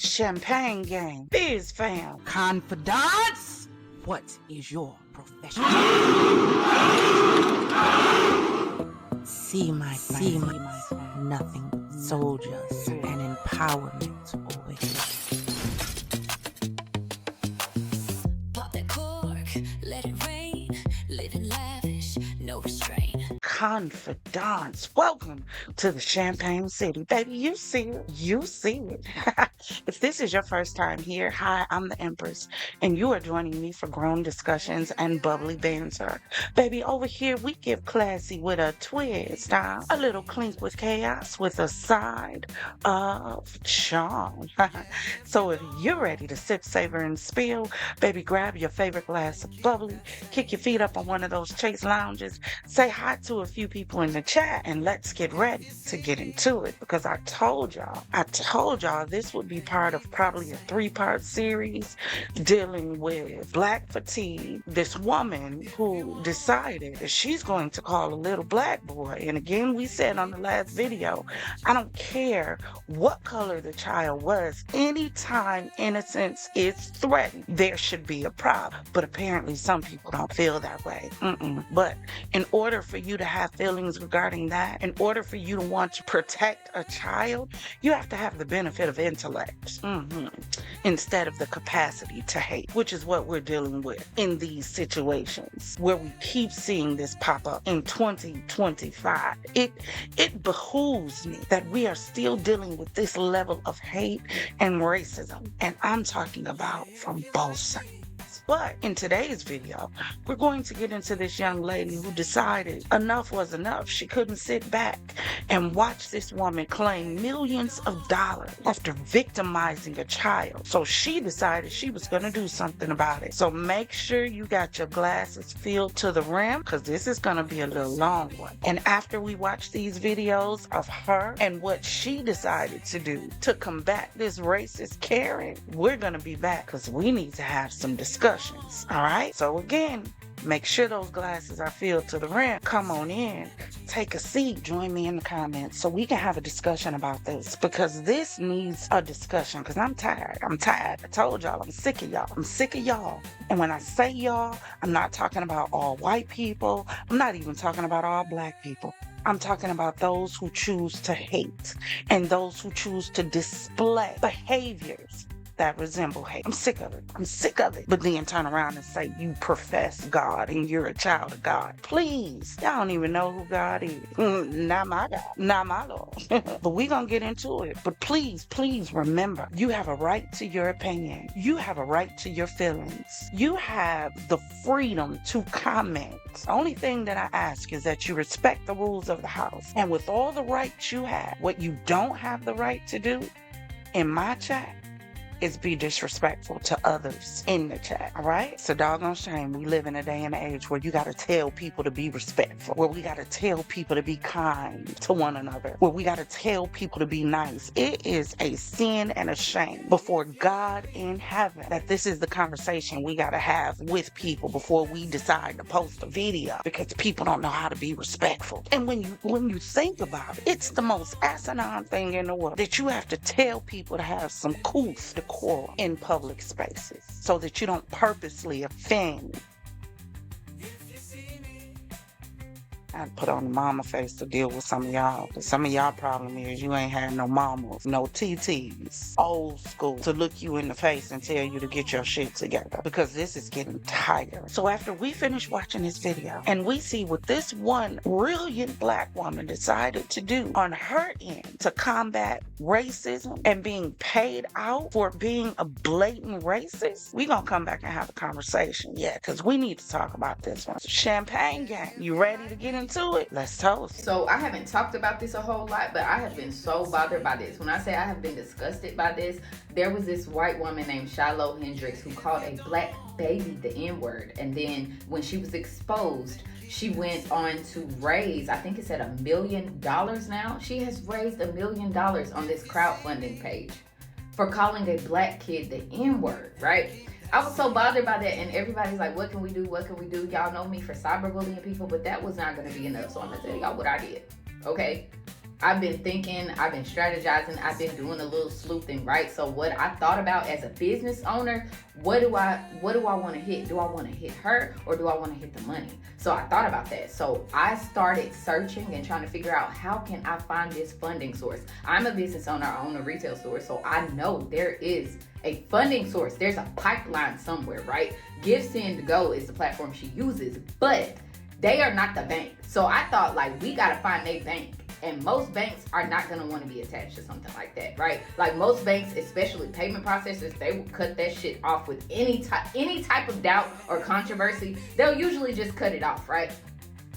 Champagne Gang, FizzFam, Confidante, what is your profession? See my nothing but soldiers and empowerment over here. Pop that cork, let it rain, living lavish, no restraint. Confidants. Welcome to the Champagne City. Baby, you see it. You see it. If this is your first time here, hi, I'm the Empress, and you are joining me for grown discussions and bubbly banter. Baby, over here we get classy with a twist, huh? A little clink with chaos with a side of charm. So if you're ready to sip, savor, and spill, baby, grab your favorite glass of bubbly, kick your feet up on one of those chase lounges, say hi to a few people in the chat, and let's get ready to get into it, because I told y'all this would be part of probably a 3-part series dealing with black fatigue. This woman who decided that she's going to call a little black boy, and again, we said on the last video, I don't care what color the child was, anytime innocence is threatened, there should be a problem. But apparently some people don't feel that way. But in order for you to have feelings regarding that, in order for you to want to protect a child, you have to have the benefit of intellect instead of the capacity to hate, which is what we're dealing with in these situations where we keep seeing this pop up in 2025. It behooves me that we are still dealing with this level of hate and racism, and I'm talking about from both sides. But in today's video, we're going to get into this young lady who decided enough was enough. She couldn't sit back and watch this woman claim millions of dollars after victimizing a child. So she decided she was going to do something about it. So make sure you got your glasses filled to the rim, because this is going to be a little long one. And after we watch these videos of her and what she decided to do to combat this racist Karen, we're going to be back, because we need to have some discussion. All right, so again, make sure those glasses are filled to the rim. Come on in, take a seat, join me in the comments so we can have a discussion about this, because this needs a discussion, because I'm tired. I told y'all I'm sick of y'all. And when I say y'all, I'm not talking about all white people. I'm not even talking about all black people. I'm talking about those who choose to hate and those who choose to display behaviors that resemble hate. I'm sick of it. But then turn around and say you profess God and you're a child of God. Please, y'all don't even know who God is. Not my God, not my Lord. But we gonna get into it. But please remember, you have a right to your opinion. You have a right to your feelings. You have the freedom to comment. The only thing that I ask is that you respect the rules of the house. And with all the rights you have, what you don't have the right to do in my chat is be disrespectful to others in the chat, all right? It's a doggone shame we live in a day and age where you gotta tell people to be respectful, where we gotta tell people to be kind to one another, where we gotta tell people to be nice. It is a sin and a shame before God in heaven that this is the conversation we gotta have with people before we decide to post a video, because people don't know how to be respectful. And when you think about it, it's the most asinine thing in the world that you have to tell people to have some couth, decorum in public spaces so that you don't purposely offend. I put on the mama face to deal with some of y'all. But some of y'all problem is you ain't had no mamas, no TTs, old school, to look you in the face and tell you to get your shit together, because this is getting tired. So after we finish watching this video and we see what this one brilliant black woman decided to do on her end to combat racism and being paid out for being a blatant racist, we gonna come back and have a conversation. Yeah, because we need to talk about this one. Champagne Gang, you ready to get into it? Let's toast. So I haven't talked about this a whole lot, but I have been so bothered by this. When I say I have been disgusted by this, there was this white woman named Shiloh Hendricks who called a black baby the N-word. And then when she was exposed, she went on to raise, I think it's at $1 million now. She has raised $1 million on this crowdfunding page for calling a black kid the N-word, right? I was so bothered by that, and everybody's like, what can we do? Y'all know me for cyberbullying people, but that was not going to be enough, so I'm going to tell y'all what I did, okay? I've been thinking, I've been strategizing, I've been doing a little sleuthing, right? So what I thought about as a business owner, what do I want to hit? Do I want to hit her or do I want to hit the money? So I thought about that. So I started searching and trying to figure out, how can I find this funding source? I'm a business owner, I own a retail store, so I know there is a funding source. There's a pipeline somewhere, right? Give, Send, Go is the platform she uses, but they are not the bank. So I thought, like, we got to find a bank. And most banks are not going to want to be attached to something like that, right? Like, most banks, especially payment processors, they will cut that shit off with any type of doubt or controversy. They'll usually just cut it off, right?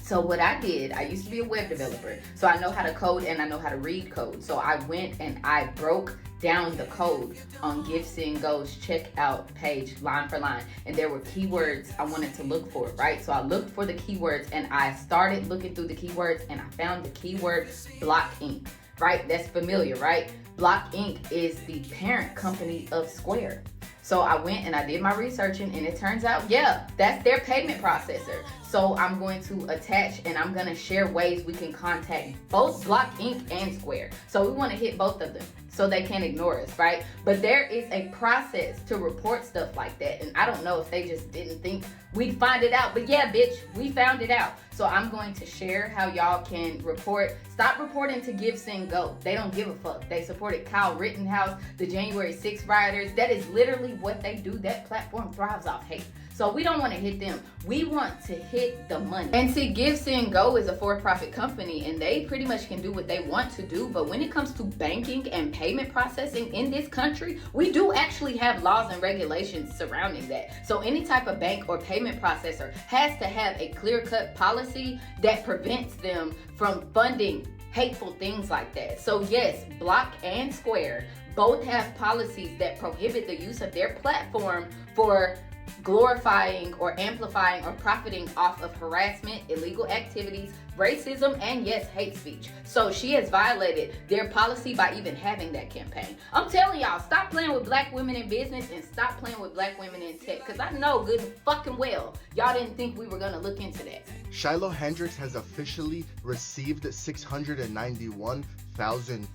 So what I did, I used to be a web developer, so I know how to code and I know how to read code. So I went and I broke down the code on Give, Send, Go's checkout page line for line, and there were keywords I wanted to look for, right? So I looked for the keywords and I started looking through the keywords and I found the keyword Block Inc., right? That's familiar, right? Block Inc. is the parent company of Square. So I went and I did my researching, and it turns out, yeah, that's their payment processor. So I'm going to attach and I'm going to share ways we can contact both Block Inc. and Square. So we want to hit both of them so they can't ignore us, right? But there is a process to report stuff like that. And I don't know if they just didn't think we'd find it out. But yeah, bitch, we found it out. So I'm going to share how y'all can report. Stop reporting to Give, Send, Go. They don't give a fuck. They supported Kyle Rittenhouse, the January 6th rioters. That is literally what they do. That platform thrives off hate. So we don't want to hit them. We want to hit the money. And see, Give, Send, Go is a for-profit company, and they pretty much can do what they want to do. But when it comes to banking and payment processing in this country, we do actually have laws and regulations surrounding that. So any type of bank or payment processor has to have a clear-cut policy that prevents them from funding hateful things like that. So yes, Block and Square both have policies that prohibit the use of their platform for glorifying or amplifying or profiting off of harassment, illegal activities, racism, and yes, hate speech. So she has violated their policy by even having that campaign. I'm telling y'all, stop playing with black women in business and stop playing with black women in tech, because I know good and fucking well y'all didn't think we were gonna look into that. Shiloh Hendrix has officially received 691,000.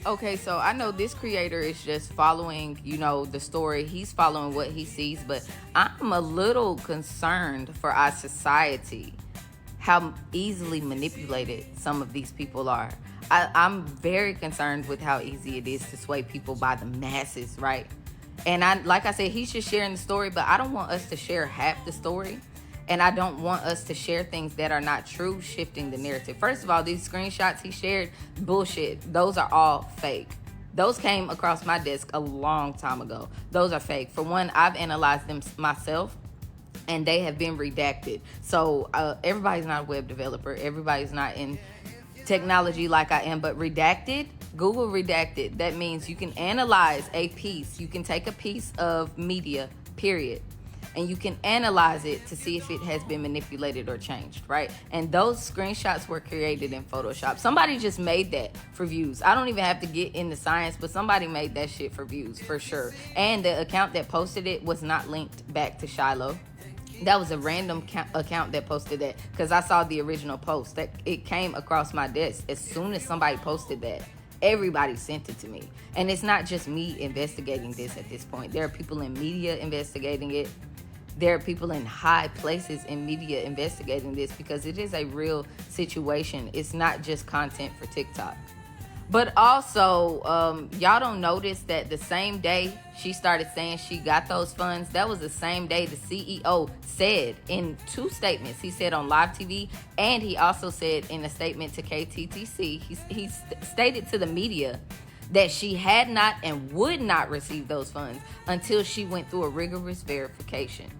Okay, so I know this creator is just following, the story. He's following what he sees, but I'm a little concerned for our society, how easily manipulated some of these people are. I'm very concerned with how easy it is to sway people by the masses, right? And like I said, he's just sharing the story, but I don't want us to share half the story. And I don't want us to share things that are not true, shifting the narrative. First of all, these screenshots he shared, bullshit. Those are all fake. Those came across my desk a long time ago. Those are fake. For one, I've analyzed them myself, and they have been redacted. So everybody's not a web developer. Everybody's not in technology like I am, but redacted, Google redacted. That means you can analyze a piece. You can take a piece of media, period, and you can analyze it to see if it has been manipulated or changed, right? And those screenshots were created in Photoshop. Somebody just made that for views. I don't even have to get into science, but somebody made that shit for views, for sure. And the account that posted it was not linked back to Shiloh. That was a random account that posted that, because I saw the original post. That it came across my desk as soon as somebody posted that. Everybody sent it to me. And it's not just me investigating this at this point. There are people in media investigating it. There are people in high places in media investigating this, because it is a real situation. It's not just content for TikTok. But also, y'all don't notice that the same day she started saying she got those funds, that was the same day the CEO said in two statements. He said on live TV, and he also said in a statement to KTTC, he stated to the media that she had not and would not receive those funds until she went through a rigorous verification.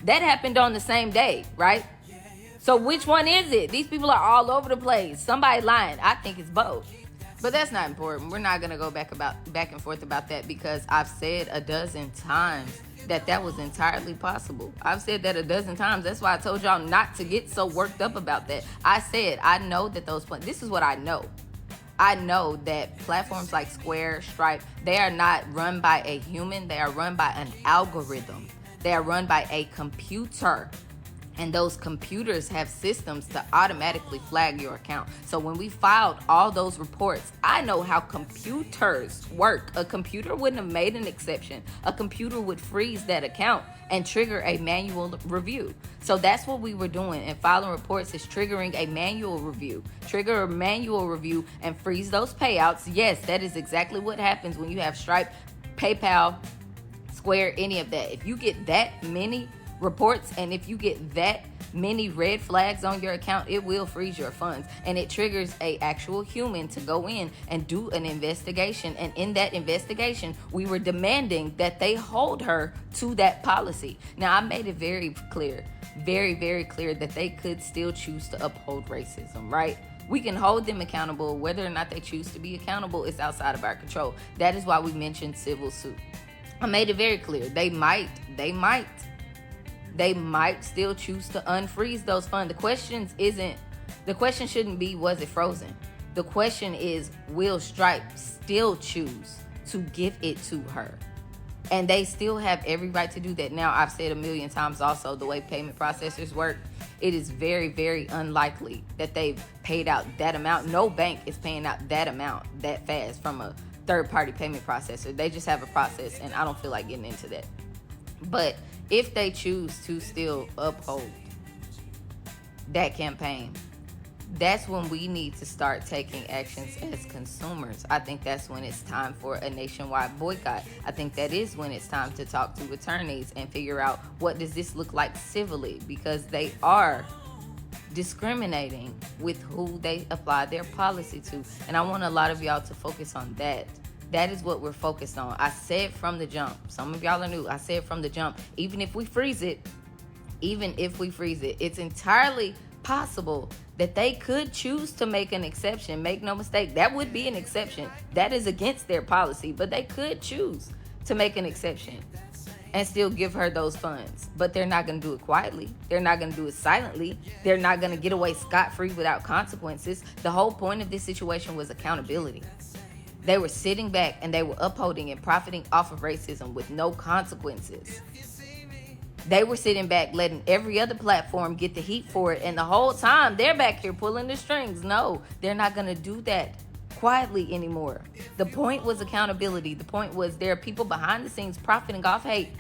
That happened on the same day, right? So which one is it? These people are all over the place. Somebody lying. I think it's both. But that's not important. We're not going to go back and forth about that, because I've said a dozen times that was entirely possible. I've said that a dozen times. That's why I told y'all not to get so worked up about that. I said, I know that this is what I know. I know that platforms like Square, Stripe, they are not run by a human. They are run by an algorithm. They are run by a computer. And those computers have systems to automatically flag your account. So when we filed all those reports, I know how computers work. A computer wouldn't have made an exception. A computer would freeze that account and trigger a manual review. So that's what we were doing. And filing reports is triggering a manual review. Trigger a manual review and freeze those payouts. Yes, that is exactly what happens when you have Stripe, PayPal, Square, any of that. If you get that many reports and if you get that many red flags on your account, it will freeze your funds, and it triggers a actual human to go in and do an investigation. And in that investigation, we were demanding that they hold her to that policy. Now, I made it very clear, very, very clear that they could still choose to uphold racism, right? We can hold them accountable. Whether or not they choose to be accountable is outside of our control. That is why we mentioned civil suit. I made it very clear. They might still choose to unfreeze those funds. The question shouldn't be, was it frozen? The question is, will Stripe still choose to give it to her? And they still have every right to do that. Now, I've said a million times also, the way payment processors work, it is very, very unlikely that they've paid out that amount. No bank is paying out that amount that fast from a third-party payment processor. They just have a process, and I don't feel like getting into that. But if they choose to still uphold that campaign, that's when we need to start taking actions as consumers. I think that's when it's time for a nationwide boycott. I think that is when it's time to talk to attorneys and figure out, what does this look like civilly, because they are discriminating with who they apply their policy to. And I want a lot of y'all to focus on that. That is what we're focused on. I said from the jump. Some of y'all are new. I said from the jump, even if we freeze it, it's entirely possible that they could choose to make an exception. Make no mistake, that would be an exception. That is against their policy, but they could choose to make an exception and still give her those funds. But they're not going to do it quietly. They're not going to do it silently. They're not going to get away scot-free without consequences. The whole point of this situation was accountability. They were sitting back and they were upholding and profiting off of racism with no consequences. They were sitting back letting every other platform get the heat for it, and the whole time they're back here pulling the strings. No, they're not going to do that quietly anymore. The point was accountability. The point was there are people behind the scenes profiting off hate,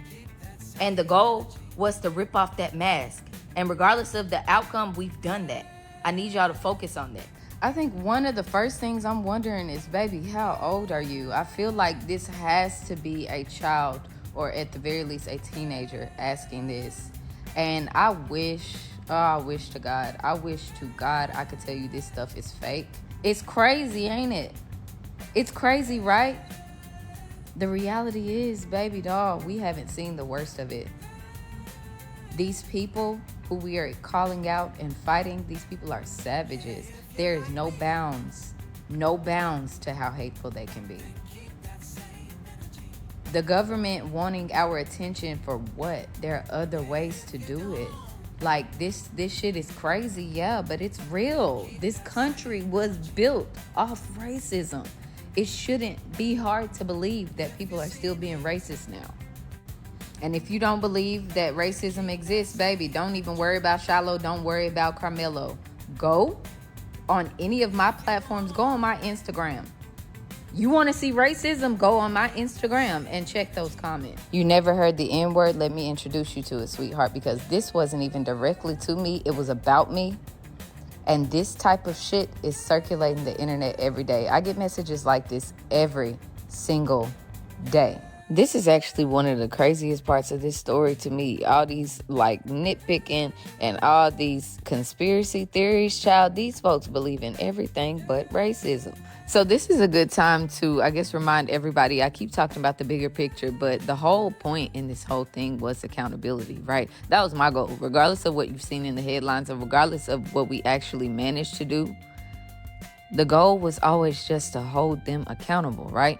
and the goal was to rip off that mask. And regardless of the outcome, we've done that. I need y'all to focus on that. I think one of the first things I'm wondering is, baby, how old are you? I feel like this has to be a child, or at the very least a teenager, asking this. And I wish to God I could tell you this stuff is fake. It's crazy, ain't it? It's crazy, right? The reality is, baby doll, we haven't seen the worst of it. These people who we are calling out and fighting, these people are savages. There is no bounds to how hateful they can be. The government wanting our attention for what? There are other ways to do it. Like, this shit is crazy, yeah, but it's real. This country was built off racism. It shouldn't be hard to believe that people are still being racist now. And if you don't believe that racism exists, baby, don't even worry about Shiloh. Don't worry about Carmelo. Go on any of my platforms. Go on my Instagram. You want to see racism? Go on my Instagram and check those comments. You never heard the N-word? Let me introduce you to it, sweetheart, because this wasn't even directly to me. It was about me. And this type of shit is circulating the internet every day. I get messages like this every single day. This is actually one of the craziest parts of this story to me. All these like nitpicking and all these conspiracy theories, child. These folks believe in everything but racism. So this is a good time to, I guess, remind everybody. I keep talking about the bigger picture, but the whole point in this whole thing was accountability, right? That was my goal. Regardless of what you've seen in the headlines and regardless of what we actually managed to do, the goal was always just to hold them accountable, right?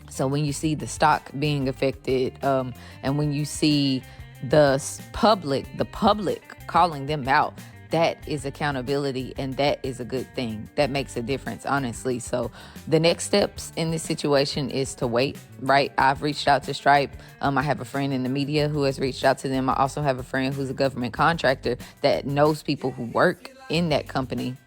So when you see the stock being affected, and when you see the public calling them out, that is accountability, and that is a good thing. That makes a difference, honestly. So the next steps in this situation is to wait, right? I've reached out to Stripe. I have a friend in the media who has reached out to them. I also have a friend who's a government contractor that knows people who work in that company.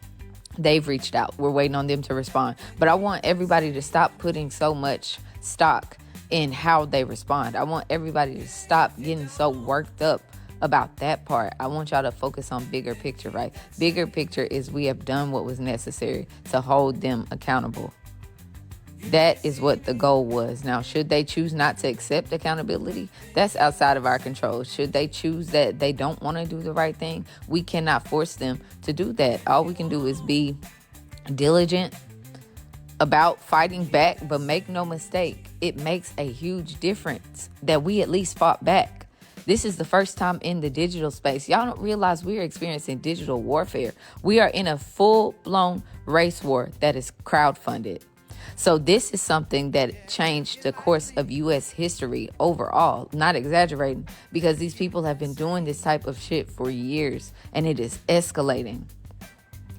They've reached out. We're waiting on them to respond. But I want everybody to stop putting so much stock in how they respond. I want everybody to stop getting so worked up about that part. I want y'all to focus on bigger picture, right? Bigger picture is we have done what was necessary to hold them accountable. That is what the goal was. Now, should they choose not to accept accountability? That's outside of our control. Should they choose that they don't want to do the right thing? We cannot force them to do that. All we can do is be diligent about fighting back, but make no mistake, it makes a huge difference that we at least fought back. This is the first time in the digital space. Y'all don't realize we are experiencing digital warfare. We are in a full-blown race war that is crowdfunded. So this is something that changed the course of U.S. history overall, not exaggerating, because these people have been doing this type of shit for years, and it is escalating.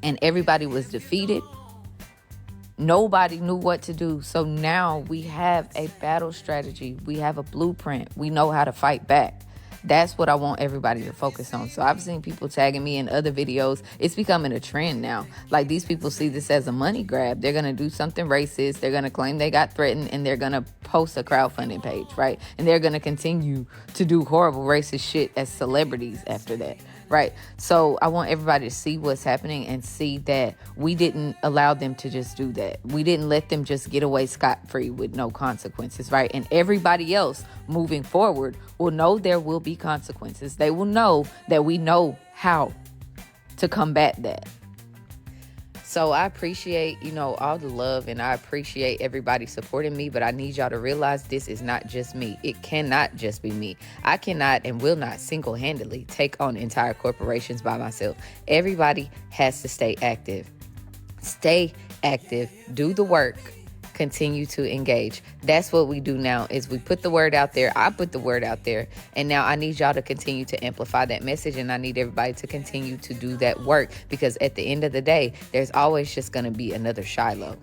And everybody was defeated. Nobody knew what to do. So now we have a battle strategy. We have a blueprint. We know how to fight back. That's what I want everybody to focus on. So I've seen people tagging me in other videos. It's becoming a trend now. Like, these people see this as a money grab. They're going to do something racist. They're going to claim they got threatened, and they're going to post a crowdfunding page, right? And they're going to continue to do horrible racist shit as celebrities after that, right? So I want everybody to see what's happening and see that we didn't allow them to just do that. We didn't let them just get away scot-free with no consequences, right? And everybody else moving forward will know there will be consequences. They will know that we know how to combat that. So I appreciate, all the love, and I appreciate everybody supporting me, but I need y'all to realize this is not just me. It cannot just be me. I cannot and will not single-handedly take on entire corporations by myself. Everybody has to stay active. Stay active. Do the work. Continue to engage. That's what we do now, is we put the word out there. I put the word out there, and now I need y'all to continue to amplify that message, and I need everybody to continue to do that work, because at the end of the day, there's always just going to be another Shiloh.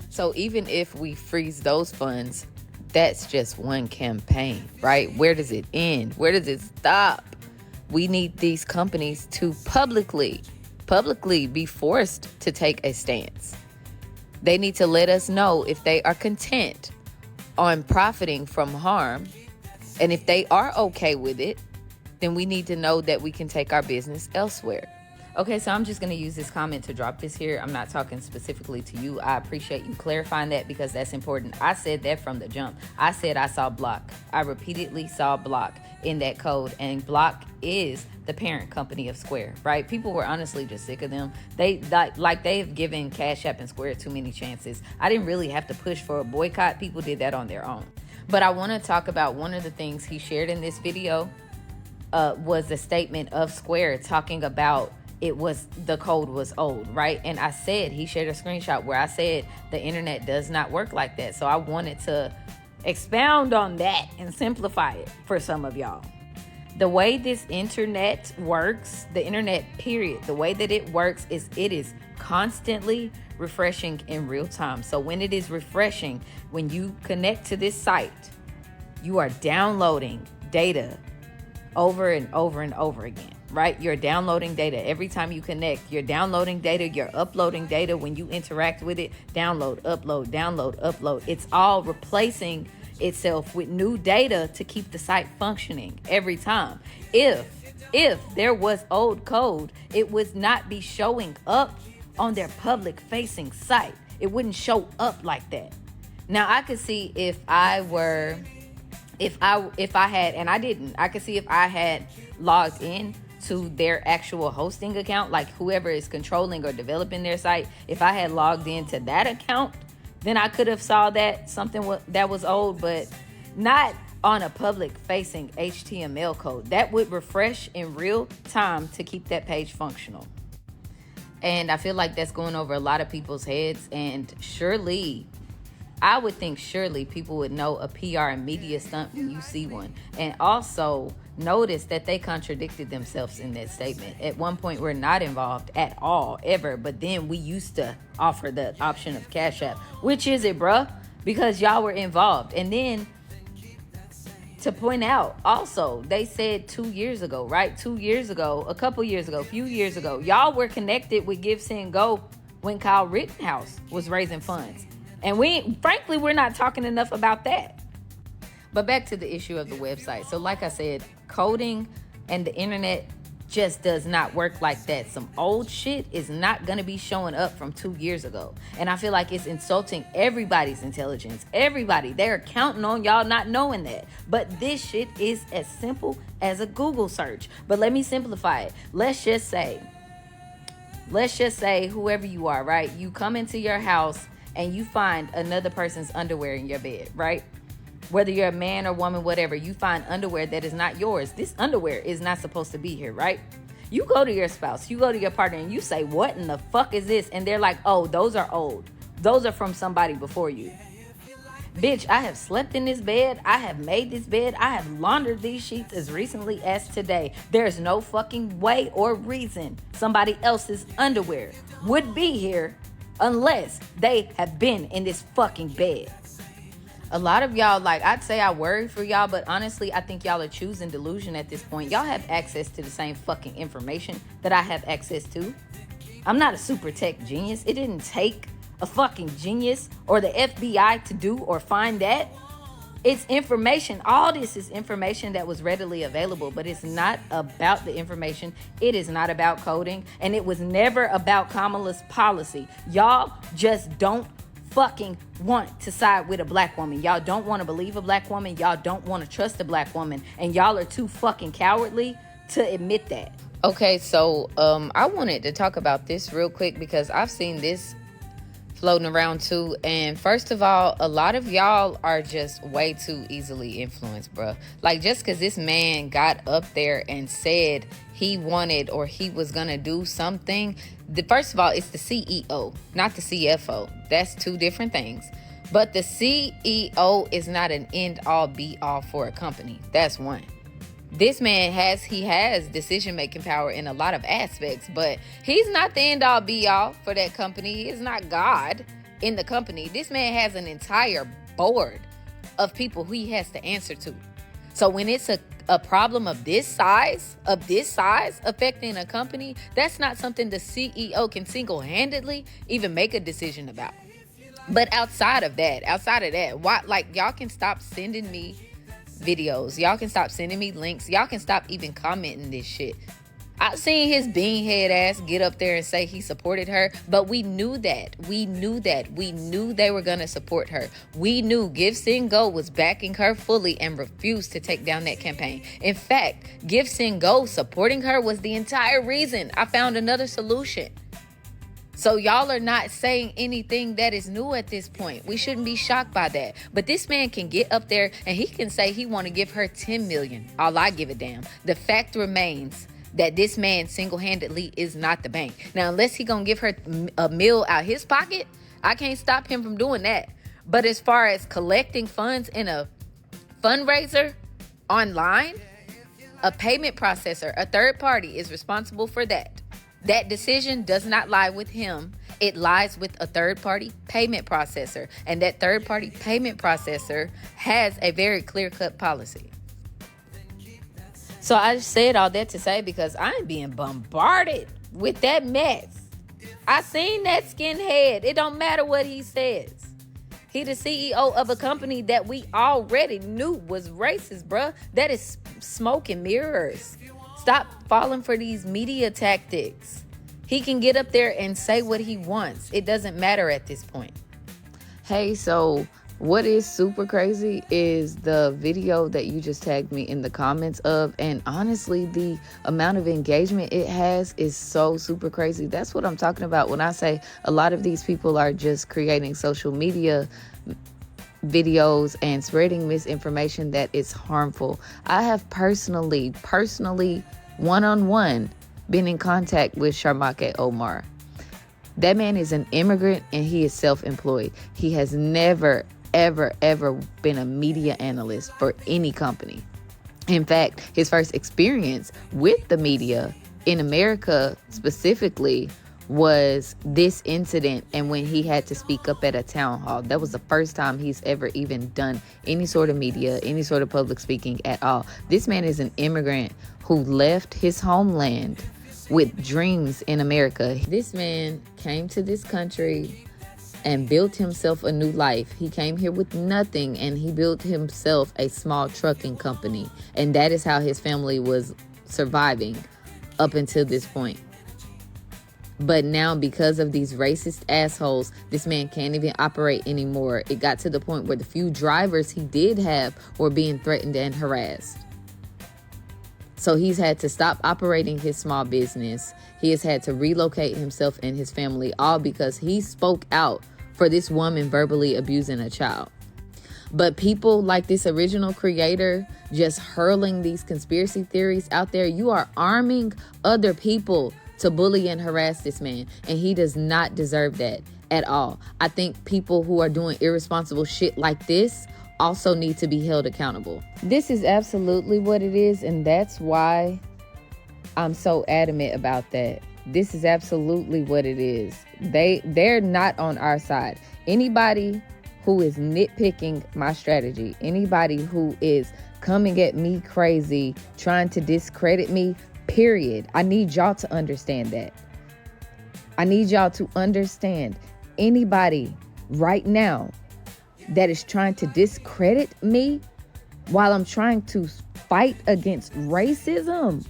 So even if we freeze those funds, that's just one campaign, right? Where does it end? Where does it stop? We need these companies to publicly be forced to take a stance. They need to let us know if they are content on profiting from harm. And if they are okay with it, then we need to know that we can take our business elsewhere. Okay, so I'm just going to use this comment to drop this here. I'm not talking specifically to you. I appreciate you clarifying that, because that's important. I said that from the jump. I said I saw block. I repeatedly saw block in that code, and block is the parent company of Square, right? People were honestly just sick of them. They have given Cash App and Square too many chances. I didn't really have to push for a boycott. People did that on their own. But I want to talk about one of the things he shared in this video was a statement of Square talking about the code was old, right? And I said, he shared a screenshot where I said the internet does not work like that. So I wanted to expound on that and simplify it for some of y'all. The way this internet works, the internet period, the way that it works is it is constantly refreshing in real time. So when it is refreshing, when you connect to this site, you are downloading data over and over and over again, right? You're downloading data every time you connect. You're downloading data. You're uploading data when you interact with it. Download, upload, download, upload. It's all replacing itself with new data to keep the site functioning every time. If there was old code, it would not be showing up on their public facing site. It wouldn't show up like that. Now I could see if I had, and I didn't, I could see if I had logged in to their actual hosting account, like whoever is controlling or developing their site, if I had logged into that account, then I could have saw that something that was old, but not on a public facing HTML code. That would refresh in real time to keep that page functional. And I feel like that's going over a lot of people's heads, and surely I would think surely people would know a PR and media stunt when you see one. And also notice that they contradicted themselves in that statement. At one point, we're not involved at all, ever. But then we used to offer the option of Cash App. Which is it, bruh? Because y'all were involved. And then to point out, also, they said 2 years ago, right? 2 years ago, a couple years ago, a few years ago, y'all were connected with Give, Send, Go when Kyle Rittenhouse was raising funds. And frankly, we're not talking enough about that. But back to the issue of the website. So like I said, coding and the internet just does not work like that. Some old shit is not going to be showing up from 2 years ago. And I feel like it's insulting everybody's intelligence. Everybody. They're counting on y'all not knowing that. But this shit is as simple as a Google search. But let me simplify it. Let's just say whoever you are, right? You come into your house and you find another person's underwear in your bed, right? Whether you're a man or woman, whatever, you find underwear that is not yours. This underwear is not supposed to be here, right? You go to your spouse, you go to your partner, and you say, what in the fuck is this? And they're like, oh, those are old. Those are from somebody before you. Bitch, I have slept in this bed. I have made this bed. I have laundered these sheets as recently as today. There's no fucking way or reason somebody else's underwear would be here unless they have been in this fucking bed. A lot of y'all, like, I'd say I worry for y'all, but honestly, I think y'all are choosing delusion at this point. Y'all have access to the same fucking information that I have access to. I'm not a super tech genius. It didn't take a fucking genius or the FBI to do or find that. It's information. All this is information that was readily available, but it's not about the information. It is not about coding, and it was never about Kamala's policy. Y'all just don't fucking want to side with a black woman. Y'all don't want to believe a black woman. Y'all don't want to trust a black woman, and y'all are too fucking cowardly to admit that. Okay, so I wanted to talk about this real quick because I've seen this floating around too. And first of all, a lot of y'all are just way too easily influenced, bruh. Like, just because this man got up there and said he wanted or he was gonna do something, first of all, it's the CEO, not the CFO. That's two different things. But the CEO is not an end all be all for a company. That's one. This man has decision-making power in a lot of aspects, but he's not the end-all be-all for that company. He is not God in the company. This man has an entire board of people who he has to answer to. So when it's a problem of this size affecting a company, that's not something the CEO can single-handedly even make a decision about. But outside of that, why, like, y'all can stop sending me videos. Y'all can stop sending me links. Y'all can stop even commenting this shit. I seen his beanhead ass get up there and say he supported her, but we knew that. We knew they were going to support her. We knew Give, Send, Go was backing her fully and refused to take down that campaign. In fact, Give, Send, Go supporting her was the entire reason I found another solution. So y'all are not saying anything that is new at this point. We shouldn't be shocked by that. But this man can get up there and he can say he want to give her $10 million. All I give a damn. The fact remains that this man single-handedly is not the bank. Now, unless he gonna give her a meal out his pocket, I can't stop him from doing that. But as far as collecting funds in a fundraiser online, a payment processor, a third party is responsible for that. That decision does not lie with him. It lies with a third-party payment processor. And that third-party payment processor has a very clear-cut policy. So I just said all that to say because I'm being bombarded with that mess. I seen that skinhead. It don't matter what he says. He the CEO of a company that we already knew was racist, bruh. That is smoke and mirrors. Stop falling for these media tactics. He can get up there and say what he wants. It doesn't matter at this point. Hey, so what is super crazy is the video that you just tagged me in the comments of. And honestly, the amount of engagement it has is so super crazy. That's what I'm talking about when I say a lot of these people are just creating social media videos and spreading misinformation that is harmful. I have personally one-on-one been in contact with Sharmake Omar. That man is an immigrant and he is self-employed. He has never ever been a media analyst for any company. In fact, his first experience with the media in America specifically was this incident, and when he had to speak up at a town hall. That was the first time he's ever even done any sort of media, any sort of public speaking at all. This man is an immigrant who left his homeland with dreams in America. This man came to this country and built himself a new life. He came here with nothing, and he built himself a small trucking company. And that is how his family was surviving up until this point. But now, because of these racist assholes, this man can't even operate anymore. It got to the point where the few drivers he did have were being threatened and harassed. So he's had to stop operating his small business. He has had to relocate himself and his family, all because he spoke out for this woman verbally abusing a child. But people like this original creator just hurling these conspiracy theories out there, you are arming other people to bully and harass this man, and he does not deserve that at all. I think people who are doing irresponsible shit like this also need to be held accountable. This is absolutely what it is, and that's why I'm so adamant about that. This is absolutely what it is. They're not on our side. Anybody who is nitpicking my strategy, anybody who is coming at me crazy, trying to discredit me, period. I need y'all to understand that. I need y'all to understand anybody right now that is trying to discredit me while I'm trying to fight against racism.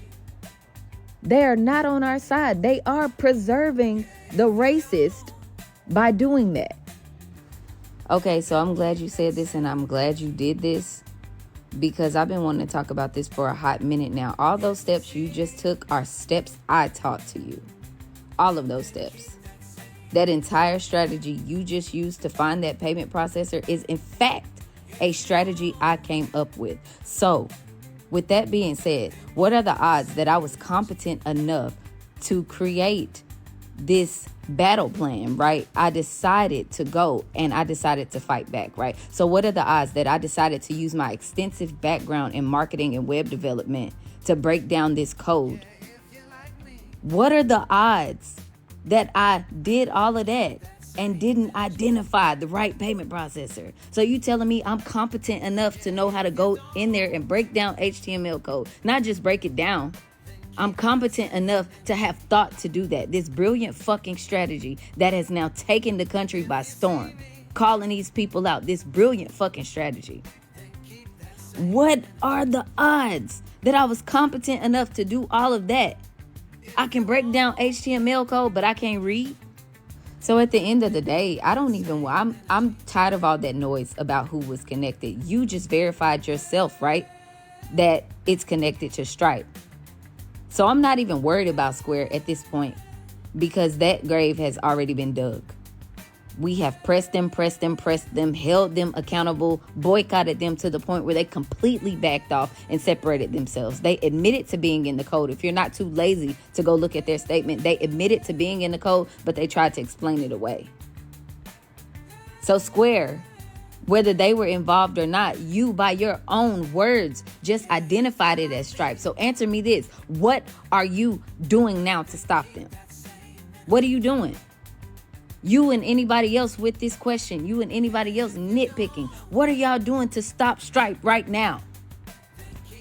They are not on our side. They are preserving the racist by doing that. Okay, so I'm glad you said this, and I'm glad you did this, because I've been wanting to talk about this for a hot minute now. All those steps you just took are steps I taught to you. All of those steps. That entire strategy you just used to find that payment processor is in fact a strategy I came up with. So, with that being said, what are the odds that I was competent enough to create this battle plan, right? I decided to go and I decided to fight back, right? So what are the odds that I decided to use my extensive background in marketing and web development to break down this code? What are the odds that I did all of that and didn't identify the right payment processor? So you telling me I'm competent enough to know how to go in there and break down HTML code, not just break it down. I'm competent enough to have thought to do that. This brilliant fucking strategy that has now taken the country by storm. Calling these people out. This brilliant fucking strategy. What are the odds that I was competent enough to do all of that? I can break down HTML code, but I can't read. So at the end of the day, I'm tired of all that noise about who was connected. You just verified yourself, right? That it's connected to Stripe. So I'm not even worried about Square at this point, because that grave has already been dug. We have pressed them, held them accountable, boycotted them to the point where they completely backed off and separated themselves. They admitted to being in the code. If you're not too lazy to go look at their statement, they admitted to being in the code, but they tried to explain it away. So Square, whether they were involved or not, you, by your own words, just identified it as Stripe. So answer me this. What are you doing now to stop them? What are you doing? You and anybody else with this question, you and anybody else nitpicking, what are y'all doing to stop Stripe right now?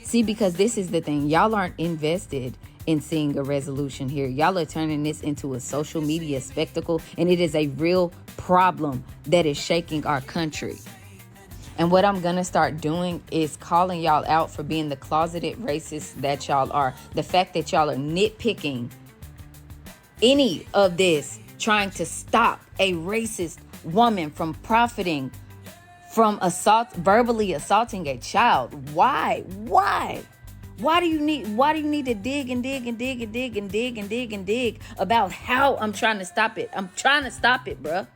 See, because this is the thing. Y'all aren't invested in seeing a resolution here. Y'all are turning this into a social media spectacle, and it is a real problem that is shaking our country. And what I'm gonna start doing is calling y'all out for being the closeted racists that y'all are. The fact that y'all are nitpicking any of this, trying to stop a racist woman from profiting from verbally assaulting a child. Why? Why do you need to dig about how I'm trying to stop it? I'm trying to stop it, bruh.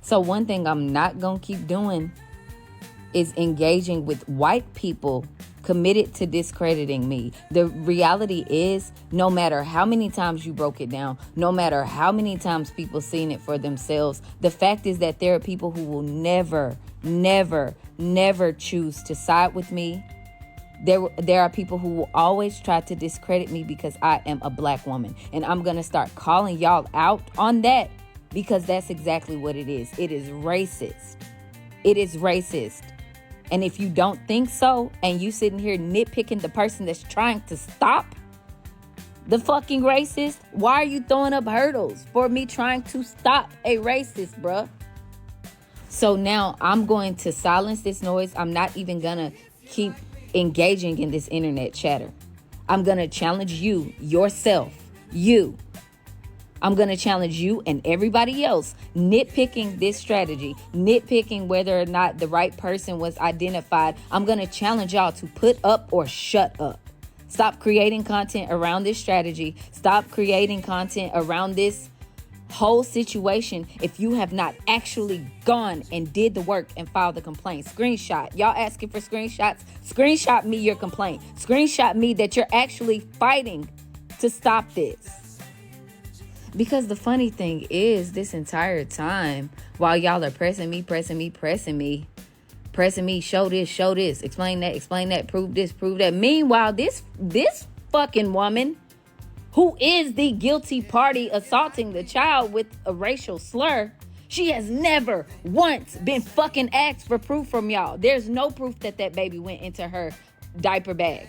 So one thing I'm not gonna keep doing is engaging with white people committed to discrediting me. The reality is, no matter how many times you broke it down, no matter how many times people seen it for themselves, the fact is that there are people who will never, never, never choose to side with me. There are people who will always try to discredit me because I am a black woman. And I'm going to start calling y'all out on that because that's exactly what it is. It is racist. It is racist. And if you don't think so, and you sitting here nitpicking the person that's trying to stop the fucking racist, why are you throwing up hurdles for me trying to stop a racist, bruh? So now I'm going to silence this noise. I'm not even going to keep engaging in this internet chatter. I'm going to challenge you, yourself, you. I'm going to challenge you and everybody else nitpicking this strategy, nitpicking whether or not the right person was identified. I'm going to challenge y'all to put up or shut up. Stop creating content around this strategy. Stop creating content around this whole situation if you have not actually gone and did the work and filed the complaint. Screenshot. Y'all asking for screenshots? Screenshot me your complaint. Screenshot me that you're actually fighting to stop this. Because the funny thing is, this entire time, while y'all are pressing me, show this, explain that, prove this, prove that. Meanwhile, this fucking woman, who is the guilty party assaulting the child with a racial slur, she has never once been fucking asked for proof from y'all. There's no proof that baby went into her diaper bag.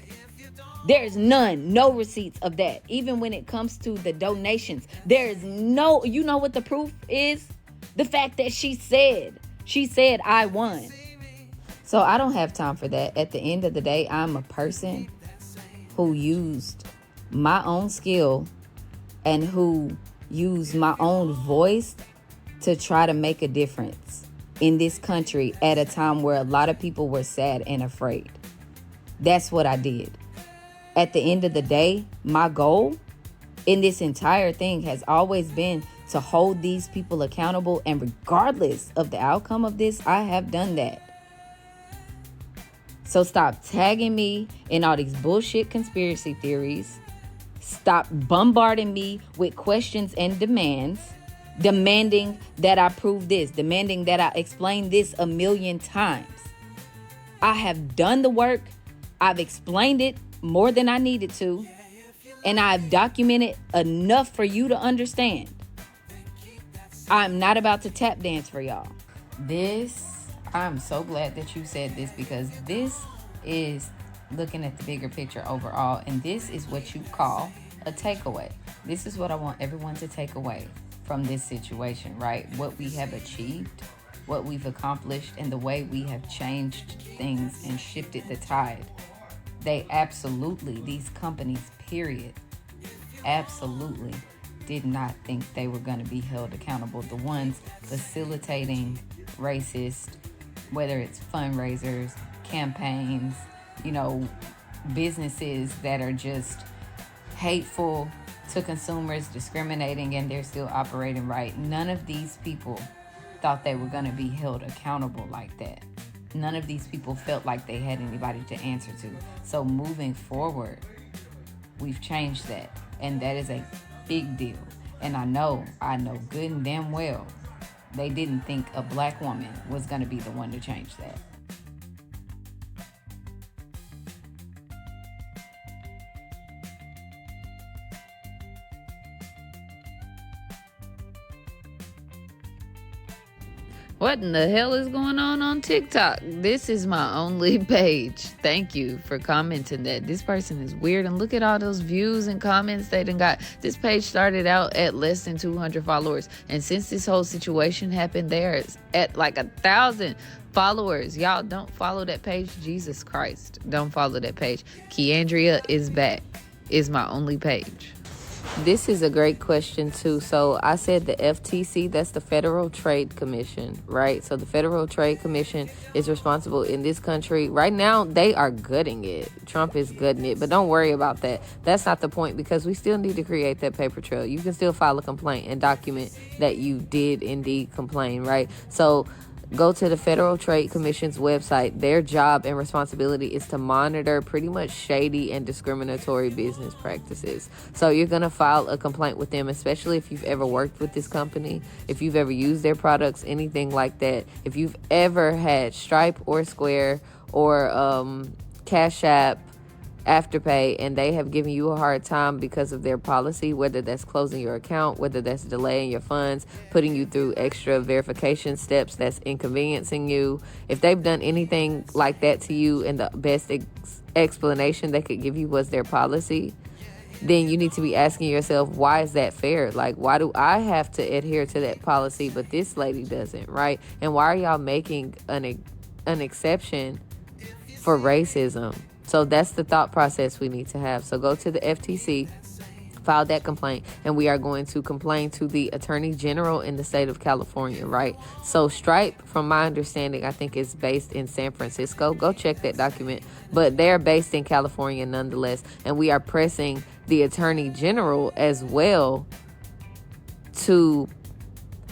There's no receipts of that. Even when it comes to the donations, there's no, you know what the proof is? The fact that she said I won. So I don't have time for that. At the end of the day, I'm a person who used my own skill and who used my own voice to try to make a difference in this country at a time where a lot of people were sad and afraid. That's what I did. At the end of the day, my goal in this entire thing has always been to hold these people accountable, and regardless of the outcome of this, I have done that. So stop tagging me in all these bullshit conspiracy theories. Stop bombarding me with questions and demands, demanding that I prove this, demanding that I explain this 1,000,000 times. I have done the work. I've explained it more than I needed to, and I've documented enough for you to understand. I'm not about to tap dance for y'all. I'm so glad that you said this, because this is looking at the bigger picture overall, and this is what you call a takeaway. This is what I want everyone to take away from this situation, right? What we have achieved, what we've accomplished, and the way we have changed things and shifted the tide. They absolutely, these companies, period, absolutely did not think they were going to be held accountable. The ones facilitating racist, whether it's fundraisers, campaigns, businesses that are just hateful to consumers, discriminating, and they're still operating right. None of these people thought they were going to be held accountable like that. None of these people felt like they had anybody to answer to. So moving forward, we've changed that. And that is a big deal. And I know good and damn well they didn't think a black woman was going to be the one to change that. What in the hell is going on TikTok? This is my only page. Thank you for commenting that. This person is weird. And look at all those views and comments they done got. This page started out at less than 200 followers. And since this whole situation happened, they're at like 1,000 followers. Y'all don't follow that page. Jesus Christ. Don't follow that page. Keandria is back. Is my only page. This is a great question too. So I said the FTC, that's the Federal Trade Commission, right? So the Federal Trade Commission is responsible in this country. Right now, they are gutting it. Trump is gutting it, but don't worry about that. That's not the point, because we still need to create that paper trail. You can still file a complaint and document that you did indeed complain, right? So Go to the Federal Trade Commission's website. Their job and responsibility is to monitor pretty much shady and discriminatory business practices. So you're going to file a complaint with them, especially if you've ever worked with this company, if you've ever used their products, anything like that. If you've ever had Stripe or Square or Cash App, Afterpay, and they have given you a hard time because of their policy, whether that's closing your account, whether that's delaying your funds, putting you through extra verification steps that's inconveniencing you. If they've done anything like that to you and the best explanation they could give you was their policy, then you need to be asking yourself, why is that fair? Like, why do I have to adhere to that policy, but this lady doesn't, right? And why are y'all making an exception for racism? So that's the thought process we need to have. So go to the FTC, file that complaint, and we are going to complain to the Attorney General in the state of California, right? So Stripe, from my understanding, I think is based in San Francisco. Go check that document. But they're based in California nonetheless. And we are pressing the Attorney General as well to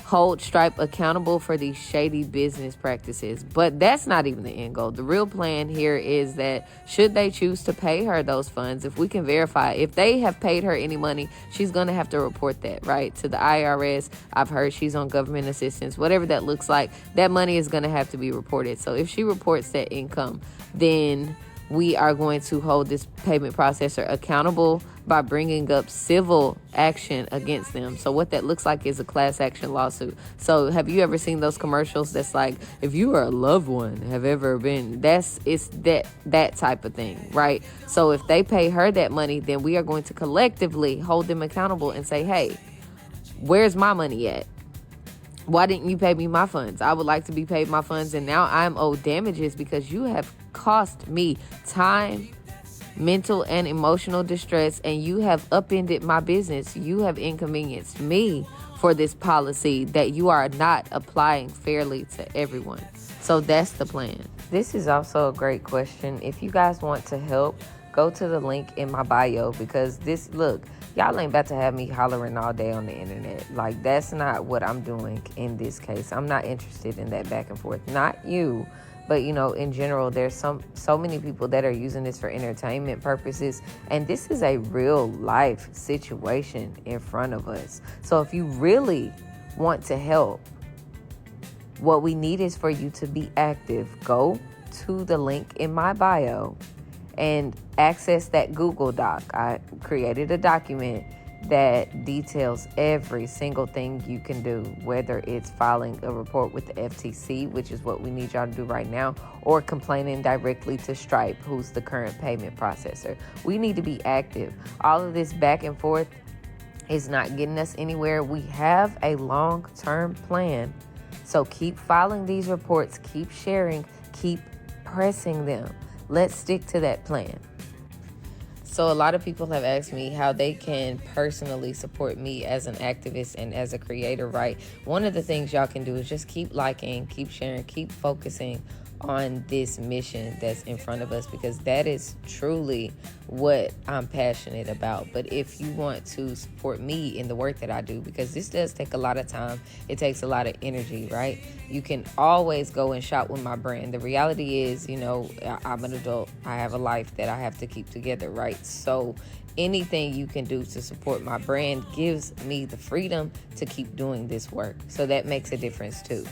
hold Stripe accountable for these shady business practices. But that's not even the end goal. The real plan here is that should they choose to pay her those funds, if we can verify, if they have paid her any money, she's going to have to report that, right, to the IRS. I've heard she's on government assistance, whatever that looks like, that money is going to have to be reported. So if she reports that income, then we are going to hold this payment processor accountable by bringing up civil action against them. So what that looks like is a class action lawsuit. So have you ever seen those commercials that's like, if you or a loved one have ever been, it's that type of thing, right? So if they pay her that money, then we are going to collectively hold them accountable and say, hey, where's my money at? Why didn't you pay me my funds? I would like to be paid my funds, and now I'm owed damages because you have cost me time, mental and emotional distress, and you have upended my business. You have inconvenienced me for this policy that you are not applying fairly to everyone. So that's the plan. This is also a great question. If you guys want to help, go to the link in my bio, because y'all ain't about to have me hollering all day on the internet. Like, that's not what I'm doing in this case. I'm not interested in that back and forth. Not you, but in general, there's so many people that are using this for entertainment purposes, and this is a real life situation in front of us. So if you really want to help, what we need is for you to be active. Go to the link in my bio and access that Google Doc. I created a document that details every single thing you can do, whether it's filing a report with the FTC, which is what we need y'all to do right now, or complaining directly to Stripe, who's the current payment processor. We need to be active. All of this back and forth is not getting us anywhere. We have a long-term plan. So keep filing these reports, keep sharing, keep pressing them. Let's stick to that plan. So a lot of people have asked me how they can personally support me as an activist and as a creator, right? One of the things y'all can do is just keep liking, keep sharing, keep focusing on this mission that's in front of us, because that is truly what I'm passionate about. But if you want to support me in the work that I do, because this does take a lot of time, it takes a lot of energy, right? You can always go and shop with my brand. The reality is, I'm an adult. I have a life that I have to keep together, right? So anything you can do to support my brand gives me the freedom to keep doing this work. So that makes a difference too.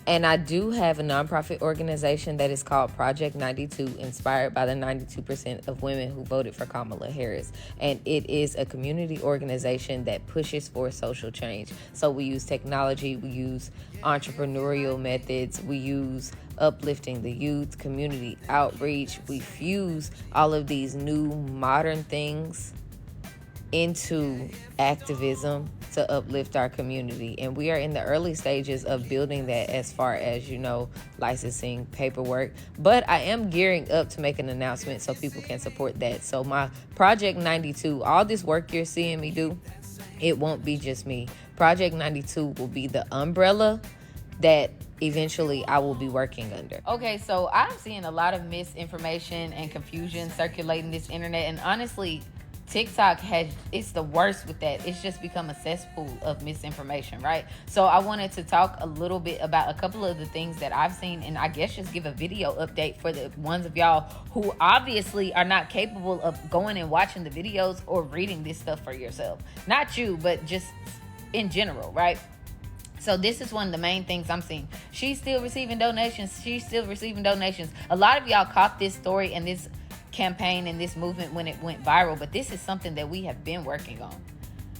And I do have a nonprofit organization that is called Project 92, inspired by the 92% of women who voted for Kamala Harris. And it is a community organization that pushes for social change. So we use technology, we use entrepreneurial methods, we use uplifting the youth, community outreach. We fuse all of these new modern things into activism to uplift our community. And we are in the early stages of building that as far as, licensing, paperwork. But I am gearing up to make an announcement so people can support that. So my Project 92, all this work you're seeing me do, it won't be just me. Project 92 will be the umbrella that eventually I will be working under. Okay, so I'm seeing a lot of misinformation and confusion circulating this internet, and honestly, TikTok it's the worst with that. It's just become a cesspool of misinformation, right? So I wanted to talk a little bit about a couple of the things that I've seen, and I guess just give a video update for the ones of y'all who obviously are not capable of going and watching the videos or reading this stuff for yourself. Not you, but just in general, right? So this is one of the main things I'm seeing. She's still receiving donations. She's still receiving donations. A lot of y'all caught this story and this campaign and this movement when it went viral, but this is something that we have been working on.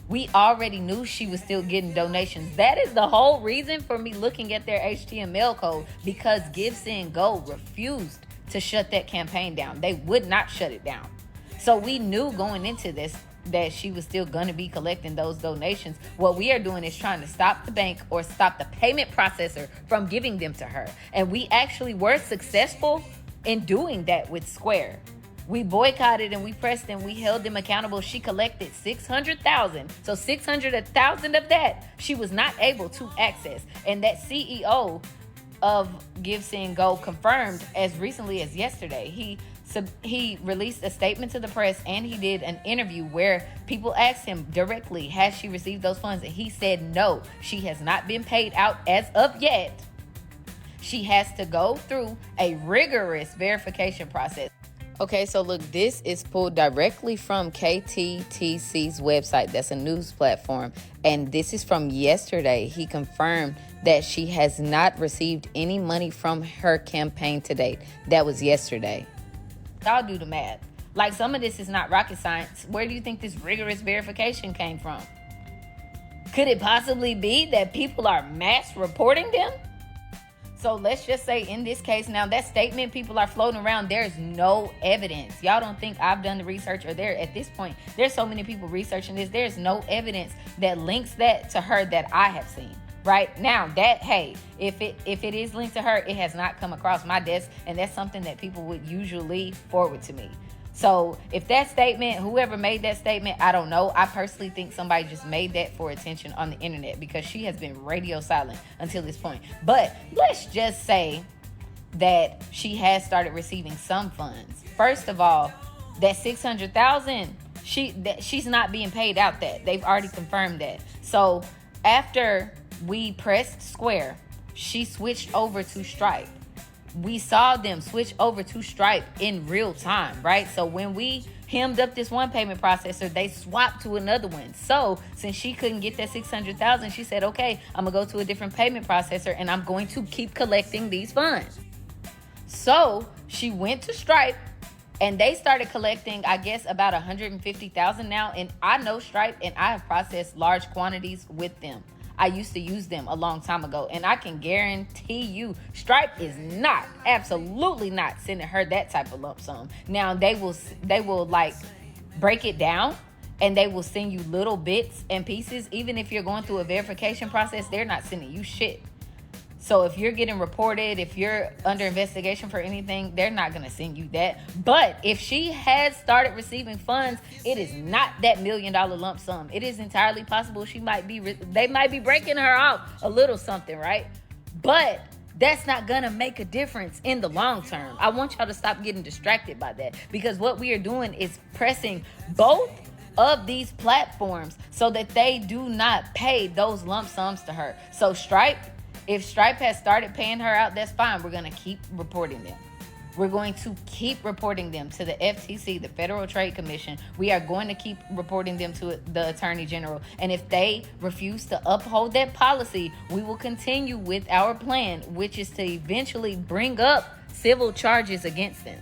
We already knew she was still getting donations. That is the whole reason for me looking at their HTML code, because Give, Send, Go refused to shut that campaign down. They would not shut it down. So we knew going into this that she was still going to be collecting those donations. What we are doing is trying to stop the bank or stop the payment processor from giving them to her. And we actually were successful in doing that with Square. We boycotted and we pressed them. We held them accountable. She collected $600,000. So $600,000 of that she was not able to access. And that CEO of Give, Send, Go confirmed as recently as yesterday. He released a statement to the press, and he did an interview where people asked him directly, has she received those funds? And he said no, she has not been paid out as of yet. She has to go through a rigorous verification process. Okay, so look, this is pulled directly from KTTC's website. That's a news platform. And this is from yesterday. He confirmed that she has not received any money from her campaign to date. That was yesterday. Y'all do the math. Like, some of this is not rocket science. Where do you think this rigorous verification came from? Could it possibly be that people are mass reporting them? So let's just say in this case, now that statement people are floating around, there's no evidence. Y'all don't think I've done the research, or there at this point, there's so many people researching this. There's no evidence that links that to her that I have seen. Right now, that, hey, if it is linked to her, it has not come across my desk, and that's something that people would usually forward to me. So if that statement, whoever made that statement, I don't know. I personally think somebody just made that for attention on the internet, because she has been radio silent until this point. But let's just say that she has started receiving some funds. First of all, that $600,000, she's not being paid out that. They've already confirmed that. So after we pressed Square, she switched over to Stripe. We saw them switch over to Stripe in real time, right? So when we hemmed up this one payment processor, they swapped to another one. So since she couldn't get that $600,000, she said, okay, I'm gonna go to a different payment processor and I'm going to keep collecting these funds. So she went to Stripe, and they started collecting, I guess, about $150,000 now. And I know Stripe, and I have processed large quantities with them. I used to use them a long time ago, and I can guarantee you Stripe is not, absolutely not sending her that type of lump sum. Now they will like break it down, and they will send you little bits and pieces. Even if you're going through a verification process, they're not sending you shit. So if you're getting reported, if you're under investigation for anything, they're not going to send you that. But if she has started receiving funds, it is not that $1 million lump sum. It is entirely possible they might be breaking her off a little something, right? But that's not going to make a difference in the long term. I want y'all to stop getting distracted by that, because what we are doing is pressing both of these platforms so that they do not pay those lump sums to her. So if Stripe has started paying her out, that's fine. We're going to keep reporting them. We're going to keep reporting them to the FTC, the Federal Trade Commission. We are going to keep reporting them to the Attorney General. And if they refuse to uphold that policy, we will continue with our plan, which is to eventually bring up civil charges against them.